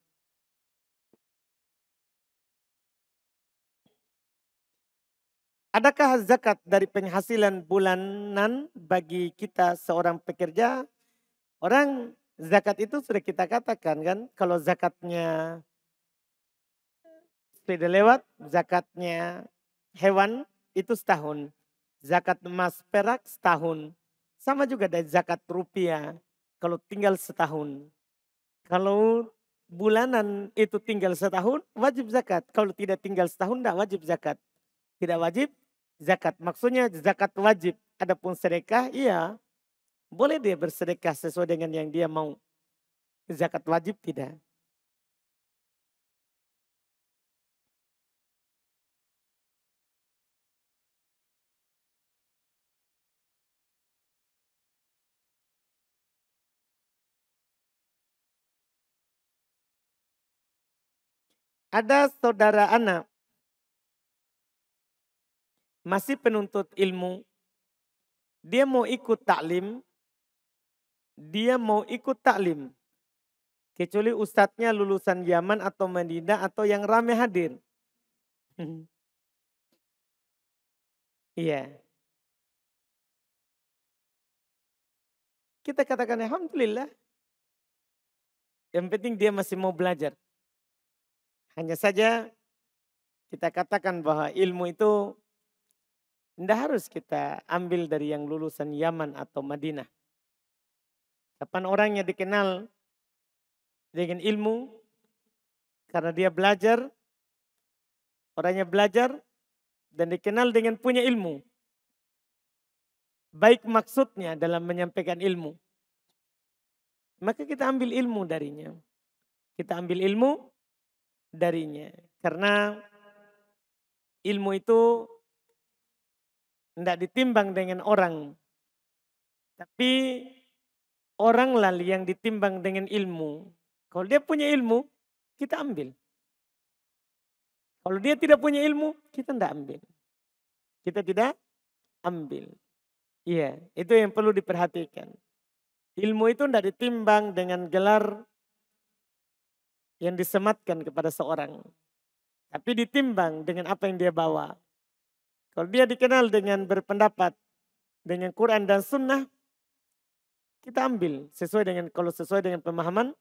Adakah zakat dari penghasilan bulanan bagi kita seorang pekerja? Orang zakat itu sudah kita katakan kan. Kalau zakatnya sudah lewat, zakatnya hewan itu setahun. Zakat emas perak setahun. Sama juga dari zakat rupiah. Kalau tinggal setahun. Kalau bulanan itu tinggal setahun, wajib zakat. Kalau tidak tinggal setahun, tidak wajib zakat. Tidak wajib zakat. Maksudnya zakat wajib. Adapun sedekah, iya. Boleh dia bersedekah sesuai dengan yang dia mau. Zakat wajib tidak. Ada saudara anak masih penuntut ilmu. Dia mau ikut taklim. Kecuali ustadznya lulusan Yaman atau Madinah atau yang ramai hadir. Iya. Kita katakan alhamdulillah. Yang penting dia masih mau belajar. Hanya saja kita katakan bahwa ilmu itu tidak harus kita ambil dari yang lulusan Yaman atau Madinah. Kapan orangnya dikenal dengan ilmu, karena dia belajar, orangnya belajar, dan dikenal dengan punya ilmu. Baik maksudnya dalam menyampaikan ilmu. Maka kita ambil ilmu darinya. Kita ambil ilmu darinya. Karena ilmu itu tidak ditimbang dengan orang. Tapi orang lah yang ditimbang dengan ilmu. Kalau dia punya ilmu, kita ambil. Kalau dia tidak punya ilmu, kita tidak ambil. Kita tidak ambil. Iya, itu yang perlu diperhatikan. Ilmu itu tidak ditimbang dengan gelar yang disematkan kepada seorang. Tapi ditimbang dengan apa yang dia bawa. Kalau dia dikenal dengan berpendapat dengan Quran dan Sunnah, kita ambil kalau sesuai dengan pemahaman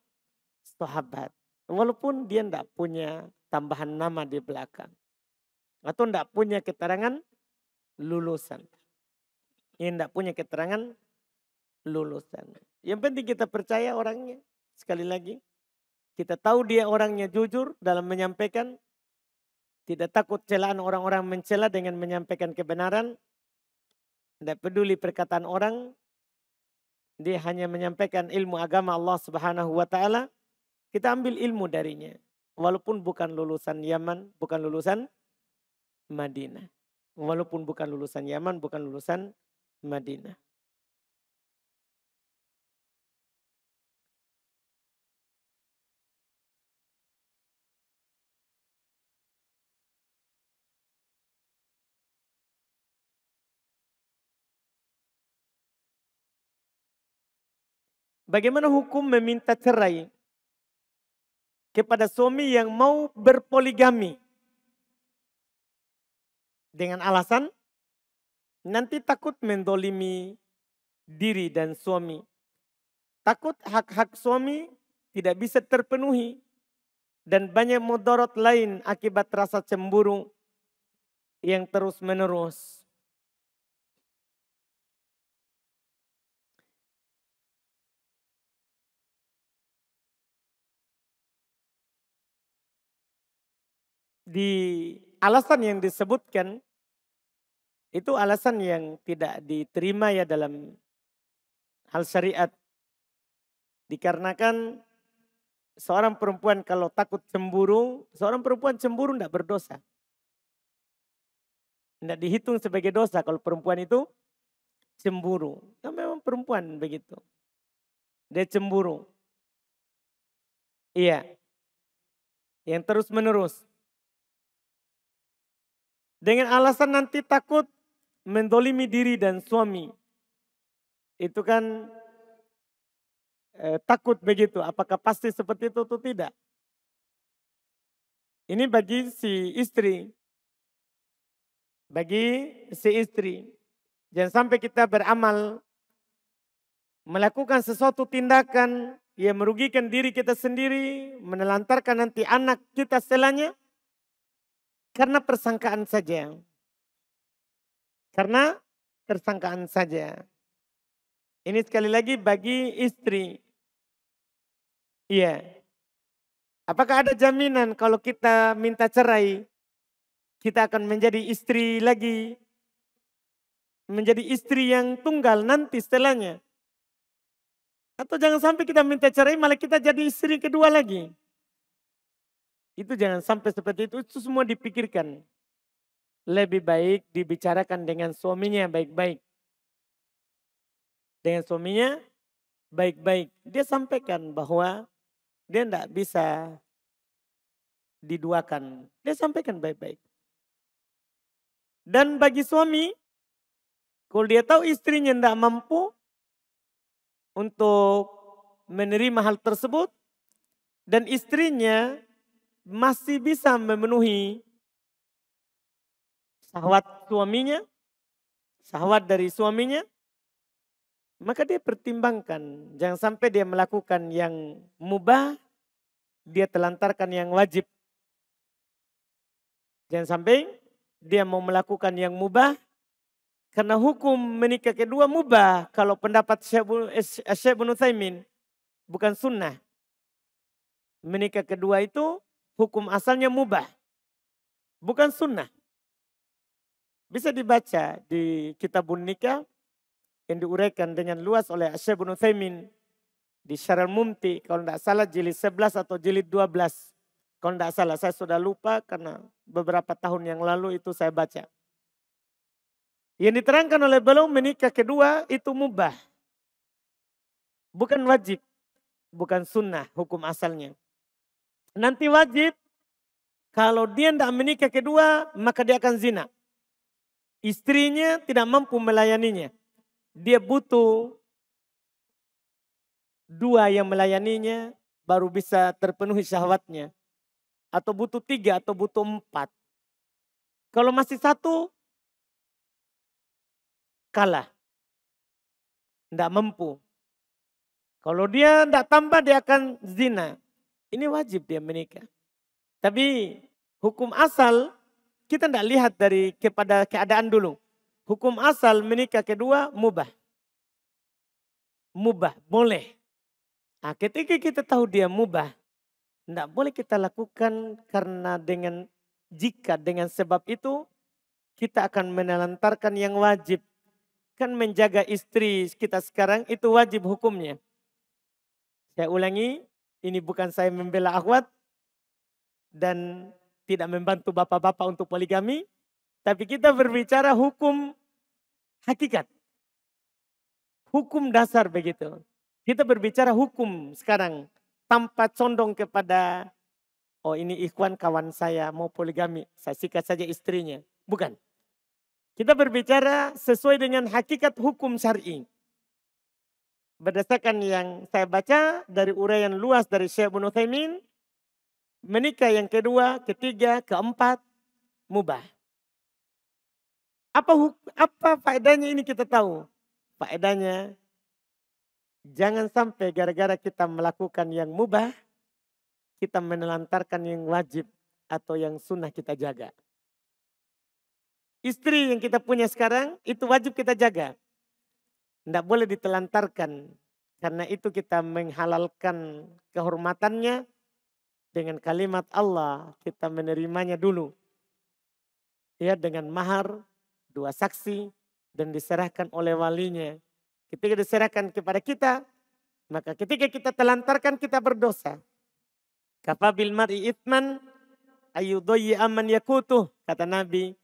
sahabat. Walaupun dia tidak punya tambahan nama di belakang. Atau tidak punya keterangan lulusan. Yang tidak punya keterangan lulusan. Yang penting kita percaya orangnya. Sekali lagi. Kita tahu dia orangnya jujur dalam menyampaikan. Tidak takut celaan orang-orang mencela dengan menyampaikan kebenaran. Tidak peduli perkataan orang. Dia hanya menyampaikan ilmu agama Allah Subhanahu wa taala. Kita ambil ilmu darinya. Walaupun bukan lulusan Yaman, bukan lulusan Madinah. Walaupun bukan lulusan Yaman, bukan lulusan Madinah. Bagaimana hukum meminta cerai kepada suami yang mau berpoligami dengan alasan nanti takut mendolimi diri dan suami. Takut hak-hak suami tidak bisa terpenuhi dan banyak mudarat lain akibat rasa cemburu yang terus menerus. Di alasan yang disebutkan itu alasan yang tidak diterima ya dalam hal syariat. Dikarenakan seorang perempuan kalau takut cemburu, seorang perempuan cemburu tidak berdosa. Tidak dihitung sebagai dosa kalau perempuan itu cemburu. Nah, memang perempuan begitu. Dia cemburu. Iya. Yang terus menerus. Dengan alasan nanti takut mendolimi diri dan suami. Itu kan takut begitu. Apakah pasti seperti itu atau tidak? Ini bagi si istri. Bagi si istri. Jangan sampai kita beramal. Melakukan sesuatu tindakan yang merugikan diri kita sendiri. Menelantarkan nanti anak kita setelahnya. Karena persangkaan saja. Karena persangkaan saja. Ini sekali lagi bagi istri. Iya. Apakah ada jaminan kalau kita minta cerai, kita akan menjadi istri lagi? Menjadi istri yang tunggal nanti setelahnya? Atau jangan sampai kita minta cerai malah kita jadi istri kedua lagi? Itu jangan sampai seperti itu semua dipikirkan. Lebih baik dibicarakan dengan suaminya baik-baik. Dengan suaminya baik-baik. Dia sampaikan bahwa dia tidak bisa diduakan. Dia sampaikan baik-baik. Dan bagi suami, kalau dia tahu istrinya tidak mampu untuk menerima hal tersebut, dan istrinya masih bisa memenuhi syahwat suaminya, syahwat dari suaminya, maka dia pertimbangkan. Jangan sampai dia melakukan yang mubah, dia telantarkan yang wajib. Jangan sampai dia mau melakukan yang mubah, karena hukum menikah kedua mubah. Kalau pendapat Syekh bin Utsaimin, bukan sunnah. Menikah kedua itu hukum asalnya mubah, bukan sunnah. Bisa dibaca di Kitabun Nikah yang diuraikan dengan luas oleh Syekh Ibnu Utsaimin di Syarah Mumti, kalau tidak salah jilid 11 atau jilid 12. Kalau tidak salah, saya sudah lupa karena beberapa tahun yang lalu itu saya baca. Yang diterangkan oleh beliau menikah kedua itu mubah. Bukan wajib, bukan sunnah hukum asalnya. Nanti wajib, kalau dia tidak menikah kedua maka dia akan zina. Istrinya tidak mampu melayaninya. Dia butuh dua yang melayaninya baru bisa terpenuhi syahwatnya. Atau butuh 3 atau butuh 4. Kalau masih 1, kalah. Tidak mampu. Kalau dia tidak tambah dia akan zina. Ini wajib dia menikah. Tapi hukum asal kita tidak lihat kepada keadaan dulu. Hukum asal menikah kedua mubah. Mubah, boleh. Nah, ketika kita tahu dia mubah, tidak boleh kita lakukan karena jika dengan sebab itu kita akan menelantarkan yang wajib. Kan menjaga istri kita sekarang itu wajib hukumnya. Saya ulangi, ini bukan saya membela akhwat dan tidak membantu bapak-bapak untuk poligami. Tapi kita berbicara hukum hakikat. Hukum dasar begitu. Kita berbicara hukum sekarang tanpa condong kepada oh ini ikhwan kawan saya mau poligami, saya sikat saja istrinya. Bukan. Kita berbicara sesuai dengan hakikat hukum syar'i. Berdasarkan yang saya baca dari uraian luas dari Syekh Ibnu Utsaimin, menikah yang kedua, ketiga, keempat, mubah. Apa faedahnya ini kita tahu? Faedahnya jangan sampai gara-gara kita melakukan yang mubah, kita menelantarkan yang wajib atau yang sunnah kita jaga. Istri yang kita punya sekarang itu wajib kita jaga. Tidak boleh ditelantarkan. Karena itu kita menghalalkan kehormatannya dengan kalimat Allah. Kita menerimanya dulu. Ya, dengan mahar, 2 saksi dan diserahkan oleh walinya. Ketika diserahkan kepada kita, maka ketika kita telantarkan kita berdosa. Kafabil mar'i ithman ayyudayyi aman yakutuh, kata Nabi.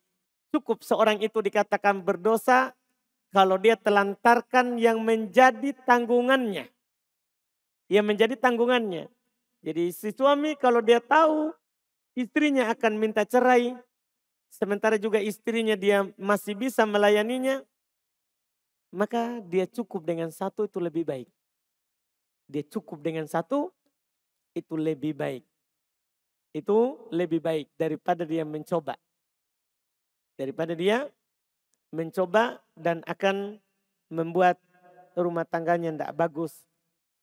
Cukup seorang itu dikatakan berdosa kalau dia telantarkan yang menjadi tanggungannya. Yang menjadi tanggungannya. Jadi si suami kalau dia tahu istrinya akan minta cerai, sementara juga istrinya dia masih bisa melayaninya, maka dia cukup dengan 1 itu lebih baik. Dia cukup dengan 1 itu lebih baik. Itu lebih baik daripada dia mencoba. Daripada dia mencoba dan akan membuat rumah tangganya tidak bagus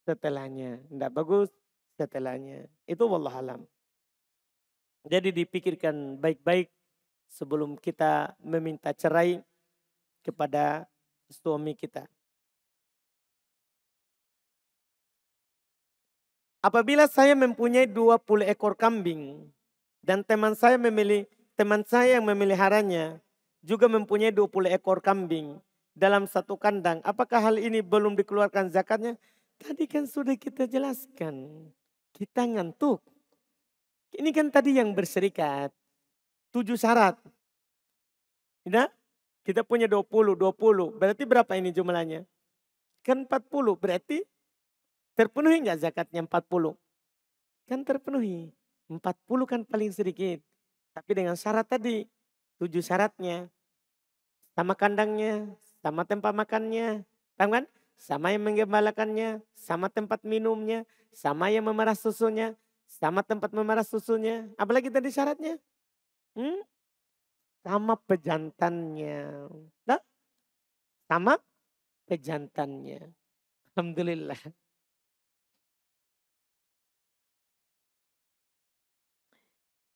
setelahnya. Tidak bagus setelahnya. Itu wallahualam. Jadi dipikirkan baik-baik sebelum kita meminta cerai kepada suami kita. Apabila saya mempunyai 20 ekor kambing dan teman saya yang memeliharanya juga mempunyai 20 ekor kambing dalam satu kandang. Apakah hal ini belum dikeluarkan zakatnya? Tadi kan sudah kita jelaskan. Kita ngantuk. Ini kan tadi yang berserikat. 7 syarat. Tidak? Kita punya 20. Berarti berapa ini jumlahnya? Kan 40. Berarti terpenuhi enggak zakatnya 40? Kan terpenuhi. 40 kan paling sedikit. Tapi dengan syarat tadi, 7 syaratnya. Sama kandangnya, sama tempat makannya. Tahu kan? Sama yang menggembalakannya, sama tempat minumnya, sama yang memerah susunya, sama tempat memerah susunya. Apalagi tadi syaratnya? Sama pejantannya. Nah, sama pejantannya. Alhamdulillah.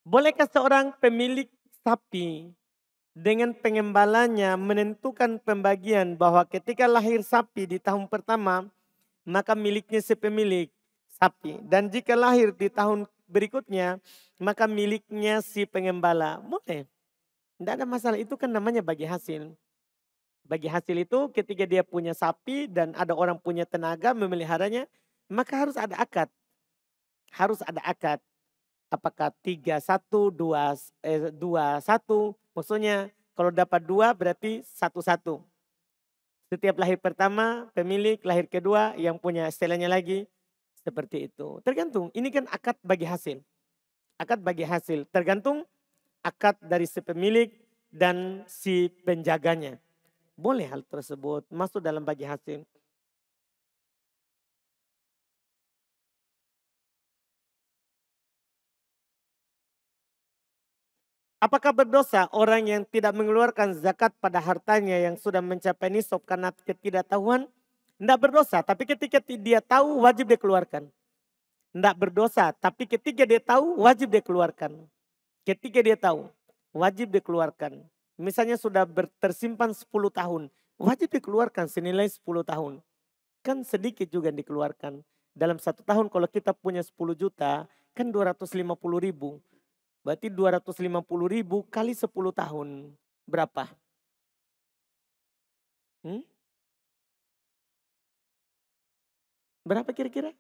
Bolehkah seorang pemilik sapi dengan pengembalanya menentukan pembagian bahwa ketika lahir sapi di tahun pertama, maka miliknya si pemilik sapi. Dan jika lahir di tahun berikutnya, maka miliknya si pengembala. Boleh. Tidak ada masalah, itu kan namanya bagi hasil. Bagi hasil itu ketika dia punya sapi dan ada orang punya tenaga memeliharanya, maka harus ada akad. Harus ada akad. Apakah 3-1, 2-1. Maksudnya kalau dapat 2 berarti 1-1. Setiap lahir pertama pemilik, lahir kedua yang punya setelahnya lagi. Seperti itu. Tergantung, ini kan akad bagi hasil. Akad bagi hasil, tergantung akad dari si pemilik dan si penjaganya. Boleh hal tersebut masuk dalam bagi hasil. Apakah berdosa orang yang tidak mengeluarkan zakat pada hartanya yang sudah mencapai nisab karena ketidaktahuan? Tidak berdosa, tapi ketika dia tahu wajib dia keluarkan. Tidak berdosa, tapi ketika dia tahu wajib dia keluarkan. Ketika dia tahu wajib dia keluarkan. Misalnya sudah tersimpan 10 tahun, wajib dikeluarkan senilai 10 tahun. Kan sedikit juga yang dikeluarkan. Dalam 1 tahun kalau kita punya 10 juta, kan 250.000. Berarti 250.000 kali 10 tahun. Berapa? Hmm? Berapa kira-kira?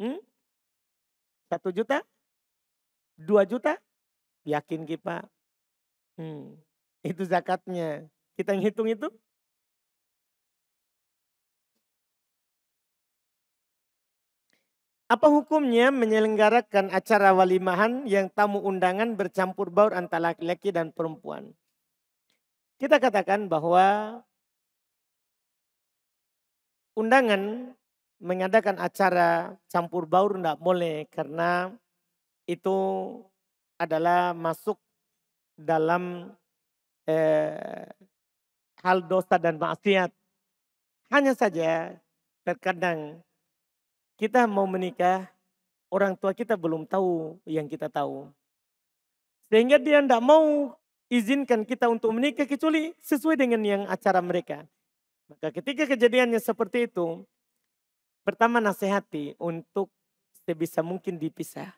1 juta? 2 juta? Yakin kita? Itu zakatnya. Kita ngitung itu. Apa hukumnya menyelenggarakan acara walimahan yang tamu undangan bercampur baur antara laki-laki dan perempuan? Kita katakan bahwa undangan mengadakan acara campur baur tidak boleh karena itu adalah masuk dalam hal dosa dan maksiat. Hanya saja terkadang kita mau menikah, orang tua kita belum tahu yang kita tahu. Sehingga dia tidak mau izinkan kita untuk menikah kecuali sesuai dengan yang acara mereka. Maka ketika kejadiannya seperti itu, pertama nasihati untuk sebisa mungkin dipisah.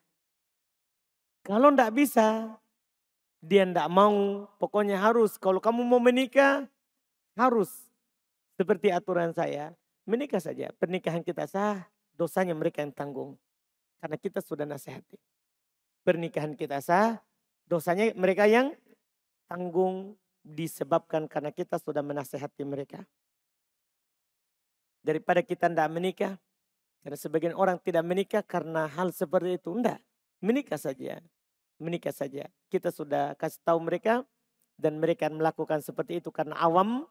Kalau tidak bisa, dia tidak mau, pokoknya harus. Kalau kamu mau menikah, harus seperti aturan saya. Menikah saja, pernikahan kita sah, dosanya mereka yang tanggung. Karena kita sudah nasihati. Pernikahan kita sah, dosanya mereka yang tanggung disebabkan karena kita sudah menasihati mereka. Daripada kita tidak menikah, karena sebagian orang tidak menikah karena hal seperti itu. Tidak, menikah saja. Menikah saja. Kita sudah kasih tahu mereka dan mereka melakukan seperti itu karena awam.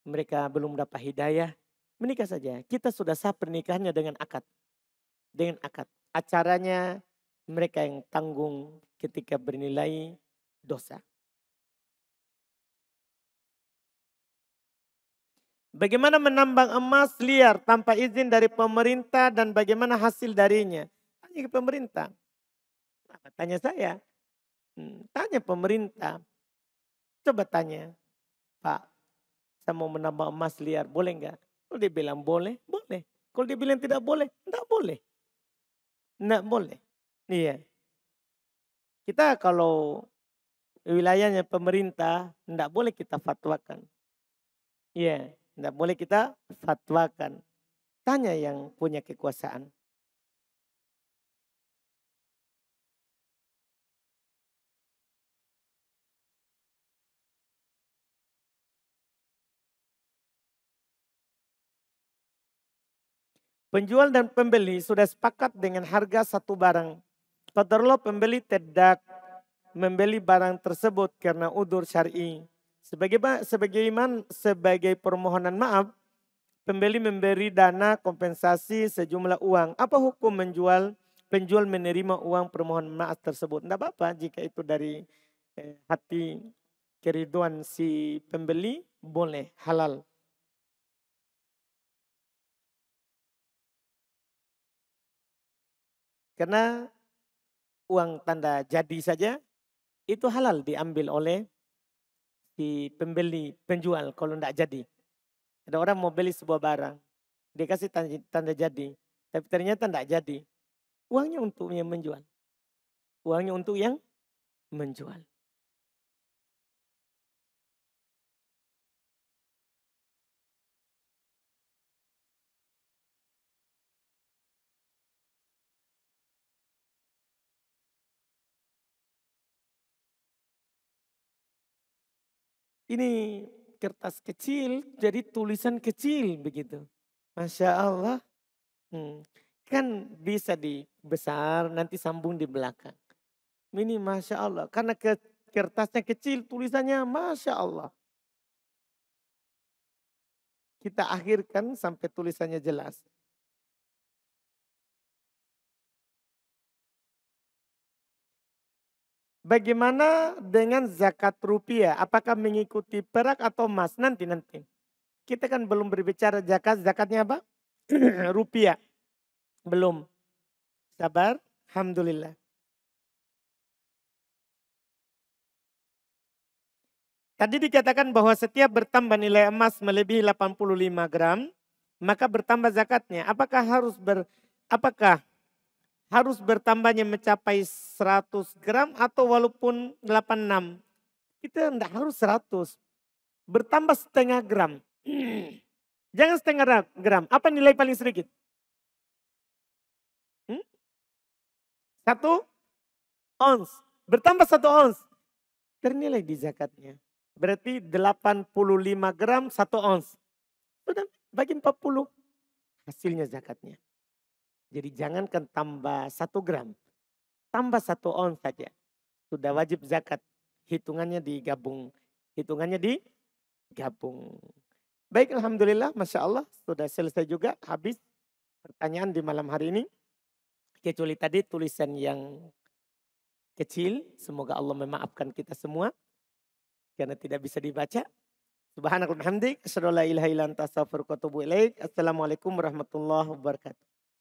Mereka belum dapat hidayah. Menikah saja. Kita sudah sah pernikahannya dengan akad. Dengan akad. Acaranya mereka yang tanggung ketika bernilai dosa. Bagaimana menambang emas liar tanpa izin dari pemerintah dan bagaimana hasil darinya? Tanya ke pemerintah. Tanya saya. Tanya pemerintah. Coba tanya. Pak, saya mau menambang emas liar, boleh enggak? Kalau dia bilang boleh, boleh. Kalau dia bilang tidak boleh, tidak boleh. Tidak boleh. Iya. Kita kalau wilayahnya pemerintah, tidak boleh kita fatwakan. Iya, tidak boleh kita fatwakan. Tanya yang punya kekuasaan. Penjual dan pembeli sudah sepakat dengan harga satu barang. Qadarullah pembeli tidak membeli barang tersebut karena udur syar'i. Sebagai permohonan maaf, pembeli memberi dana kompensasi sejumlah uang. Apa hukum penjual menerima uang permohonan maaf tersebut? Tidak apa-apa jika itu dari hati keriduan si pembeli, boleh, halal. Karena uang tanda jadi saja itu halal diambil oleh si pembeli, penjual kalau tidak jadi. Ada orang mau beli sebuah barang, dia kasih tanda jadi, tapi ternyata tidak jadi. Uangnya untuk yang menjual. Uangnya untuk yang menjual. Ini kertas kecil jadi tulisan kecil begitu. Masya Allah. Kan bisa dibesar nanti sambung di belakang. Ini Masya Allah. Karena kertasnya kecil tulisannya Masya Allah. Kita akhirkan sampai tulisannya jelas. Bagaimana dengan zakat rupiah? Apakah mengikuti perak atau emas? Nanti. Kita kan belum berbicara zakat. Zakatnya apa? Rupiah. Belum. Sabar. Alhamdulillah. Tadi dikatakan bahwa setiap bertambah nilai emas melebihi 85 gram, maka bertambah zakatnya. Apakah harus bertambahnya mencapai 100 gram atau walaupun 86? Kita tidak harus 100. Bertambah setengah gram. Jangan setengah gram. Apa nilai paling sedikit? 1 ons. Bertambah 1 ons. Ternilai di zakatnya. Berarti 85 gram 1 ons. Sudah bagi 40. Hasilnya zakatnya. Jadi jangankan tambah 1 gram. Tambah 1 ons saja. Sudah wajib zakat. Hitungannya digabung. Baik, Alhamdulillah, Masya Allah. Sudah selesai juga, habis pertanyaan di malam hari ini. Kecuali tadi tulisan yang kecil. Semoga Allah memaafkan kita semua. Karena tidak bisa dibaca. Subhanakallahumma hamdik. Asyhadu an la ilaha illa anta astaghfiruka wa atubu ilaik. Assalamualaikum warahmatullahi wabarakatuh.